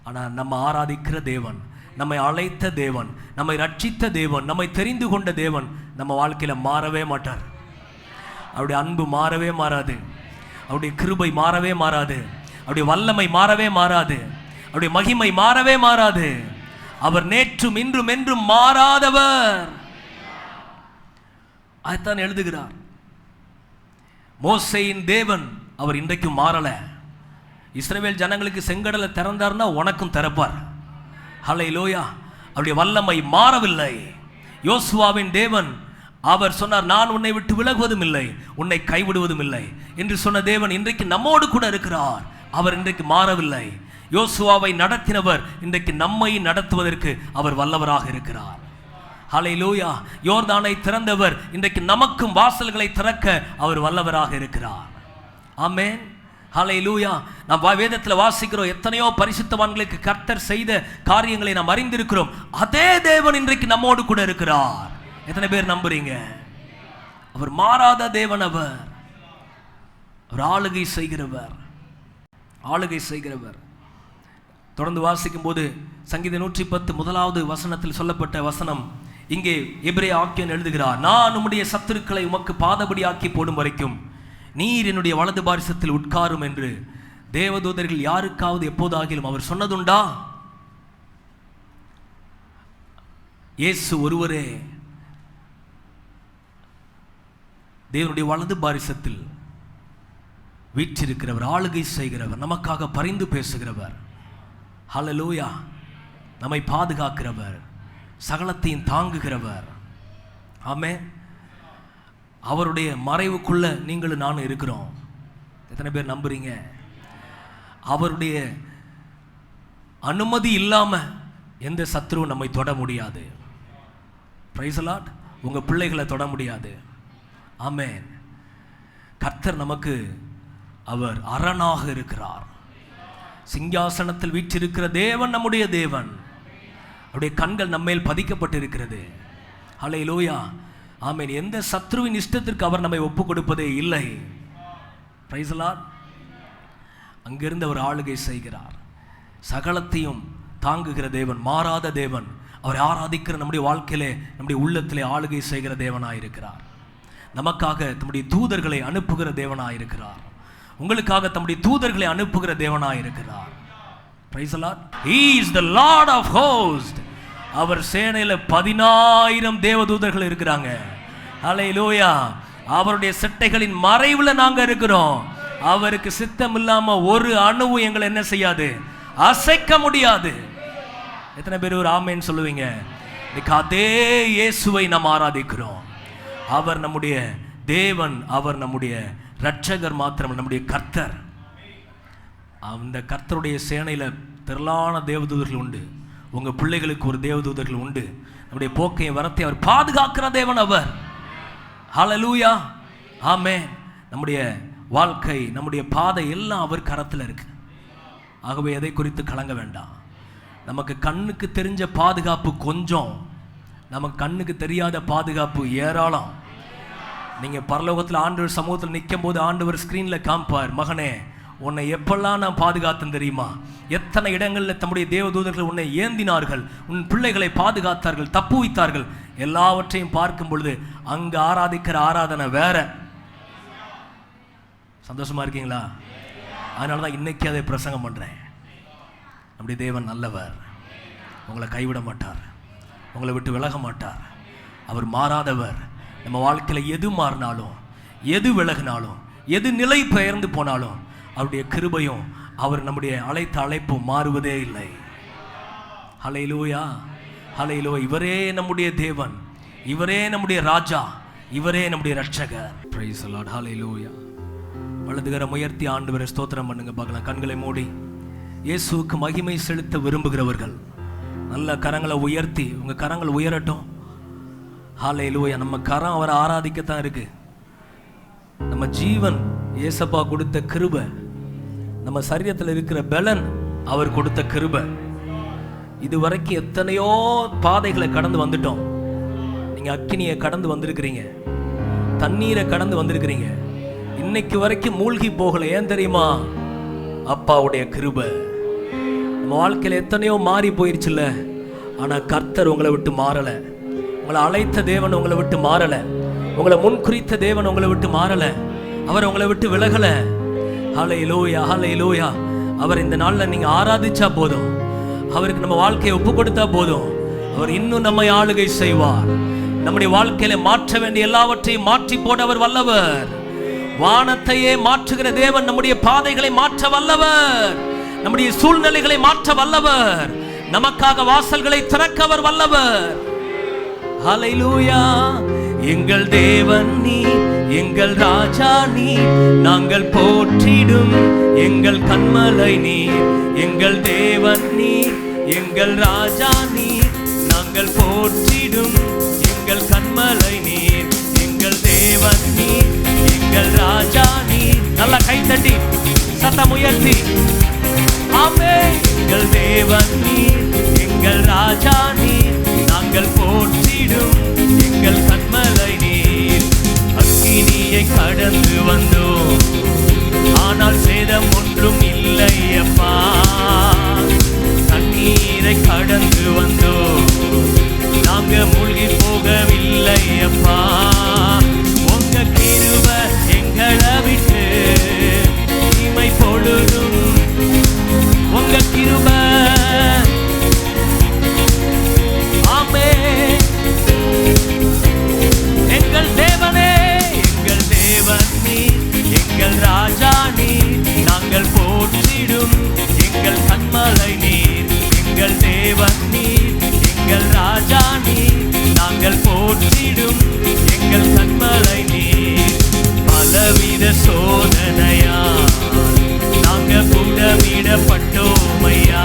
Speaker 1: ஆனால் நம்ம ஆராதிக்கிற தேவன், நம்மை அழைத்த தேவன், நம்மை ரட்சித்த தேவன், நம்மை தெரிந்து கொண்ட தேவன் நம்ம வாழ்க்கையில் மாறவே மாட்டார். அவருடைய அன்பு மாறவே மாறாது, அவருடைய கிருபை மாறவே மாறாது, அவருடைய வல்லமை மாறவே மாறாது, அவருடைய மகிமை மாறவே மாறாது. அவர் நேற்றும் இன்றும் என்றும் மாறாதவர். அதைத்தான் எழுதுகிறார். மோசேயின் தேவன் அவர் இன்றைக்கும் மாறல. இஸ்ரவேல் ஜனங்களுக்கு செங்கடலை திறந்தார்னா உனக்கும் திறப்பார். ஹல்லேலூயா. அவருடைய வல்லமை மாறவில்லை. யோசுவாவின் தேவன் அவர் சொன்னார், நான் உன்னை விட்டு விலகுவதும் இல்லை, உன்னை கைவிடுவதும் இல்லை என்று சொன்ன தேவன் இன்றைக்கு நம்மோடு கூட இருக்கிறார். அவர் இன்றைக்கு மாறவில்லை. யோசுவாவை நடத்தினவர் இன்றைக்கு நம்மை நடத்துவதற்கு அவர் வல்லவராக இருக்கிறார். ஹல்லேலூயா. யோர்தானை திறந்தவர் இன்றைக்கு நமக்கும் வாசல்களை திறக்க அவர் வல்லவராக இருக்கிறார். ஆமென். ஹல்லேலூயா. நாம் வேதத்தில் வாசிக்கிறோம், எத்தனையோ பரிசுத்தவான்களுக்கு கர்த்தர் செய்த காரியங்களை நாம் அறிந்திருக்கிறோம். அதே தேவன் இன்றைக்கு நம்மோடு கூட இருக்கிறார். எத்தனை பேர் நம்புறீங்க? அவர் மாறாத தேவன். அவர் ஆளுகை செய்கிறவர், ஆளுகை செய்கிறவர். தொடர்ந்து வாசிக்கும் போது சங்கீதம் 110 முதலாவது வசனத்தில் சொல்லப்பட்ட வசனம் இங்கே எபிரேய ஆக்கியன் எழுதுகிறார், நான் உம்முடைய சத்துருக்களை உமக்கு பாதபடி ஆக்கி போடும் வரைக்கும் நீர் என்னுடைய வலது பாரிசத்தில் உட்காரும் என்று தேவதூதர்கள் யாருக்காவது எப்போதாகிலும் அவர் சொன்னதுண்டா? இயேசு ஒருவரே தேவனுடைய வலது பாரிசத்தில் வீற்றிருக்கிறவர், ஆளுகை செய்கிறவர், நமக்காக பரிந்து பேசுகிறவர். ஹல்லேலூயா. நம்மை பாதுகாக்கிறவர், சகலத்தையும் தாங்குகிறவர். ஆமென். அவருடைய மறைவுக்குள்ள நீங்களும் நானும் இருக்கிறோம். எத்தனை பேர் நம்புறீங்க? அவருடைய அனுமதி இல்லாம எந்த சத்துருவும் நம்மை தொட முடியாது. Price the Lord. உங்க பிள்ளைகளை தொட முடியாது. ஆமென். கர்த்தர் நமக்கு அவர் அரணாக இருக்கிறார். சிங்காசனத்தில் வீற்றிருக்கிற தேவன் நம்முடைய தேவன். அவருடைய கண்கள் நம்மேல் பதிக்கப்பட்டிருக்கிறது. ஹல்லேலூயா. ஆமென். எந்த சத்ருவின் இஷ்டத்திற்கு அவர் நம்மை ஒப்பு கொடுப்பதே இல்லை. Price the Lord. அங்கிருந்து அவர் ஆளுகை செய்கிறார். சகலத்தையும் தாங்குகிற தேவன், மாறாத தேவன். அவரை ஆராதிக்கிற நம்முடைய வாழ்க்கையிலே நம்முடைய உள்ளத்திலே ஆளுகை செய்கிற தேவனாயிருக்கிறார். நமக்காக தம்முடைய தூதர்களை அனுப்புகிற தேவனாயிருக்கிறார். உங்களுக்காக தம்முடைய தூதர்களை அனுப்புகிற தேவனாயிருக்கிறார். Praise the Lord. He is the Lord of hosts. அவர் சேனையில 10,000 தேவதூதர்கள் இருக்கிறாங்க. ஹல்லேலூயா. அவருடைய சிட்டைகளின் மறைவுல நாங்க இருக்கிறோம். அவருக்கு சித்தம் இல்லாம ஒரு அணுவும் எங்களை என்ன செய்யாது, அசைக்க முடியாது. எத்தனை பேர் ஒரு ஆமென் சொல்லுவீங்க? அதே இயேசுவை நாம் ஆராதிக்கிறோம். அவர் நம்முடைய தேவன், அவர் நம்முடைய இரட்சகர் மாத்திரம், நம்முடைய கர்த்தர். அந்த கர்த்தருடைய சேனையில திரளான தேவதூதர்கள் உண்டு. உங்க பிள்ளைகளுக்கு ஒரு தேவதூதர்கள் உண்டு. நம்முடைய போக்கையும் வரத்தை அவர் பாதுகாக்கிற தேவன் அவர். ஹல்லேலூயா, ஆமென். நம்முடைய வாழ்க்கை, நம்முடைய பாதை எல்லாம் அவர் கரத்தில் இருக்கு. ஆகவே எதை குறித்து கலங்க வேண்டாம். நமக்கு கண்ணுக்கு தெரிஞ்ச பாதுகாப்பு கொஞ்சம், நமக்கு கண்ணுக்கு தெரியாத பாதுகாப்பு ஏராளம். நீங்க பரலோகத்தில் ஆண்டவர் சமூகத்தில் நிற்கும் போது ஆண்டவர் ஸ்கிரீன்ல காமிப்பார், மகனே உன்னை எப்பெல்லாம் நான் பாதுகாத்தேன் தெரியுமா? எத்தனை இடங்களில் தம்முடைய தேவதூதர்கள் உன்னை ஏந்தினார்கள், உன் பிள்ளைகளை பாதுகாத்தார்கள், தப்புவித்தார்கள். எல்லாவற்றையும் பார்க்கும் பொழுது அங்கு ஆராதிக்கிற ஆராதனை வேற. சந்தோஷமா இருக்கீங்களா? அதனால தான் இன்னைக்கு அதை பிரசங்கம் பண்றேன். நம்முடைய தேவன் நல்லவர். உங்களை கைவிட மாட்டார், உங்களை விட்டு விலக மாட்டார். அவர் மாறாதவர். நம்ம வாழ்க்கையில் எது மாறினாலும், எது விலகினாலும், எது நிலை பெயர்ந்து போனாலும் அவருடைய கிருபையும் அவர் நம்முடைய அழைத்த அழைப்பும் மாறுவதே இல்லை. ஹல்லேலூயா, ஹல்லேலூயா. இவரே நம்முடைய தேவன், இவரே நம்முடைய ராஜா, இவரே நம்முடைய இரட்சகர். Price the Lord. ஹல்லேலூயா. வலதுகரம் உயர்த்தி ஆண்டவரை ஸ்தோத்திரம் பண்ணுங்க பார்க்கலாம். கண்களை மூடி இயேசுவுக்கு மகிமை செலுத்த விரும்புகிறவர்கள் நல்ல கரங்களை உயர்த்தி, உங்க கரங்கள் உயரட்டும். ஹல்லேலூயா. நம்ம கரம் அவரை ஆராதிக்கத்தான் இருக்கு. நம்ம ஜீவன் இயேசப்பா கொடுத்த கிருபை, நம்ம சரீரத்தில் இருக்கிற பலன் அவர் கொடுத்த கிருபை. இதுவரைக்கும் எத்தனையோ பாதைகளை கடந்து வந்துட்டோம். நீங்க அக்கினியை கடந்து வந்திருக்கிறீங்க, தண்ணீரை கடந்து வந்திருக்கிறீங்க. இன்னைக்கு வரைக்கும் மூழ்கி போகல. ஏன் தெரியுமா? அப்பாவுடைய கிருபை. நம்ம வாழ்க்கையில் எத்தனையோ மாறி போயிருச்சுல்ல, ஆனா கர்த்தர் உங்களை விட்டு மாறல. உங்களை அழைத்த தேவன் உங்களை விட்டு மாறல. உங்களை முன்குறித்த தேவன் உங்களை விட்டு மாறல. அவர் உங்களை விட்டு விலகல. ஹல்லேலூயா, ஹல்லேலூயா. அவர் இந்த நாளில் நீங்க ஆராதிச்சா போதும், அவருக்கு நம்ம வாழ்க்கையை ஒப்பு கொடுத்தா போதும், அவர் இன்னும் நம்மை ஆளுகை செய்வார். நம்முடைய வாழ்க்கையில மாற்ற வேண்டிய எல்லாவற்றையும் மாற்றி போட அவர் வல்லவர். வானத்தையே மாற்றுகிற தேவன் நம்முடைய பாதைகளை மாற்ற வல்லவர். நம்முடைய சூழ்நிலைகளை மாற்ற வல்லவர். நமக்காக வாசல்களை திறக்க அவர் வல்லவர். ஹல்லேலூயா. எங்கள் தேவன் நீ, எங்கள் ராஜா நீ, நாங்கள் போற்றிடும் எங்கள் கன்மலை நீ. எங்கள் தேவன் நீ, எங்கள் ராஜா நீ, நாங்கள் போற்றிடும் எங்கள் கன்மலை நீ. எங்கள் தேவன் நீ, எங்கள் ராஜா நீ. நல்லா கை தட்டி சத்தம் உயர்த்தி ஆமென். எங்கள் தேவன் நீ, எங்கள் ராஜா நீ, நாங்கள் போற்றிடும் எங்கள் கன்மலை நீர். அக்கினியை கடந்து வந்தோம், ஆனால் சேதம் ஒன்றும் இல்லை அப்பா. தண்ணீரை கடந்து வந்தோம், நாங்க மூழ்கி போகவில்லை அப்பா. உங்க கிருபை எங்களை விட்டு இமை பொழுதும், உங்க கிருபை ஆமென். எங்கள் தேவனே, எங்கள் தேவன் நீ, எங்கள் ராஜா நீ, நாங்கள் போற்றிடும் எங்கள் கன்மலை நீர். எங்கள் தேவன் நீ, எங்கள் ராஜா நீ, நாங்கள் போற்றிடும் எங்கள் கன்மலை நீர். பலவித சோதனையா நாங்க புடமிடப்பட்டோம் ஐயா,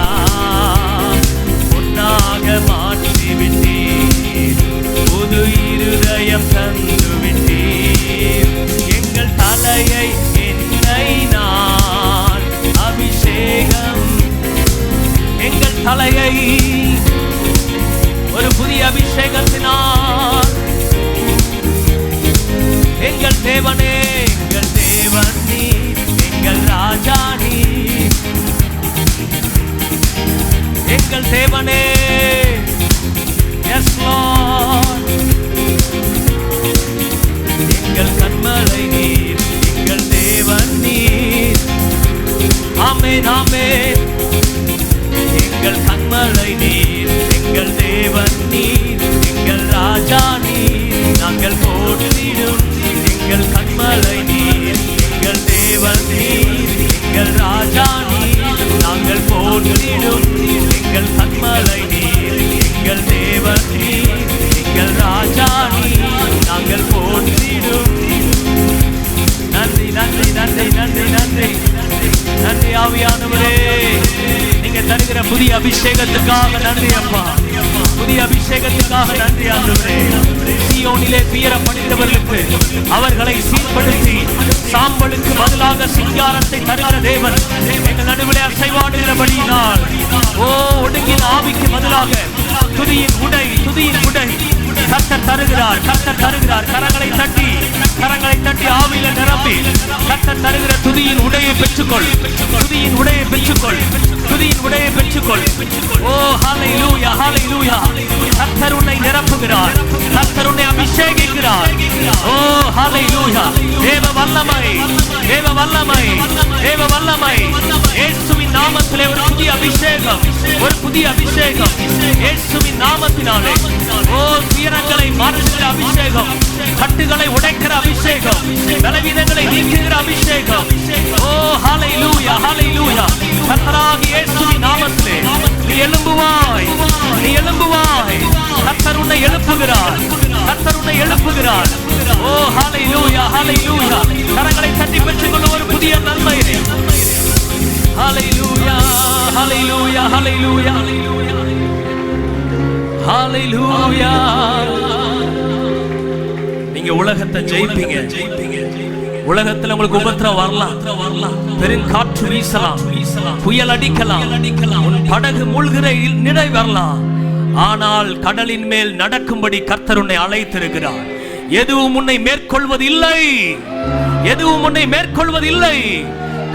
Speaker 1: பொன்னாக மாற்றி விட்டீர், புது இருதயம் தந்து விட்டீர். எங்கள் தலையை என்னை நான் அபிஷேகம், எங்கள் தலையை ஒரு புதிய அபிஷேகத்தினால். எங்கள் தேவனே, எங்கள் தேவன் நீ, எங்கள் ராஜா நீ. எங்கள் தேவனே, Yes Lord. எங்கள் கண்மலை நீர், எங்கள் தேவன் நீர். ஆமென் ஆமென். எங்கள் கண்மலை நீர், எங்கள் தேவன் நீர், எங்கள் ராஜா நீர், நாங்கள் போற்றிடும். எங்கள் கண்மலை நீர், எங்கள் தேவன் நீர், எங்கள் ராஜா நீர், நாங்கள் போற்றிடும். எங்கள் கண்மலை நீர், எங்கள் தேவன் நீர், எங்கள் ராஜா நீர், நாங்கள் போற்றிடும். நன்றி நன்றி நன்றி நன்றி நன்றி நன்றி ஆவியானவரே, நீங்க தருகிற புதிய அபிஷேகத்துக்காக நன்றி அப்பா. புதிய அபிஷேகத்துக்காக நன்றி ஆண்டவரே. சீயோனிலே துயரப்படுகிறவர்களுக்கு அவர்களை சீர்படுத்தி சாம்பலுக்கு பதிலாக சிங்காரத்தை தருகிற தேவன் எங்கள் நடுவிலே அசைவாடுகிறபடியினால், ஓ ஒடுங்கின் ஆவிக்கு பதிலாக துதியின் உடை, துதியின் உடை கர்த்தர் தருகிறார், கர்த்தர் தருகிறார். கரங்களை தட்டி ஆவியில நிரம்பி கர்த்தர் தருகிற துதியின் உடையை பெற்றுக்கொள், துதியின் உடையை பெற்றுக்கொள், துதியின் உடையை பெற்றுக்கொள். ஓ ஹல்லேலூயா ஹல்லேலூயா. கர்த்தர் உன்னை நிரப்புகிறார், கர்த்தர் உன்னை அபிஷேகிக்கிறார். ஓ ஹல்லேலூயா. தேவ வல்லமை, தேவ வல்லமை, தேவ வல்லமை. இயேசுவின் நாமத்திலே ஒரு புதிய அபிஷேகம், ஒரு புதிய அபிஷேகம் இயேசுவின் நாமத்தினாலே. ஓ துயரங்களை மாற்றுகிற அபிஷேகம், கட்டுகளை உடைக்கிற அபிஷேகம், பலவீனங்களை நீக்குகிற அபிஷேகம். ஓ ஹல்லேலூயா ஹல்லேலூயா. கர்த்தராகிய இயேசுவின் நாமத்திலே நீ எழும்புவாய், நீ எழும்புவாய். கர்த்தர் உன்னை எழுப்புகிறார், கர்த்தர் உன்னை எழுப்புகிறார். ஓ ஹல்லேலூயா ஹல்லேலூயா. கரங்களை தட்டி பெற்றுக்கொள்ள ஒரு புதிய நன்மையை. ஹல்லேலூயா ஹல்லேலூயா ஹல்லேலூயா ஹல்லேலூயா. நீங்க உலகத்தை ஜெயிப்பீங்க. உலகத்துல உங்களுக்கு உபத்திரம் வரலாம், பெருங்காற்று வீசலாம், புயல் அடிக்கலாம், உன் படகு மூழ்கிற நிலை வரலாம். ஆனால் கடலின் மேல் நடக்கும்படி கர்த்தர் உன்னை அழைத்திருக்கிறார். எதுவும் உன்னை மேற்கொள்வதில்லை, எதுவும் உன்னை மேற்கொள்வதில்லை.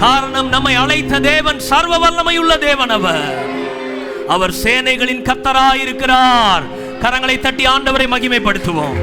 Speaker 1: காரணம், நம்மை அழைத்த தேவன் சர்வ வல்லமையுள்ள தேவன். அவர் சேனைகளின் கர்த்தராயிருக்கிறார். கரங்களை தட்டி ஆண்டவரை மகிமைப்படுத்துவோம்.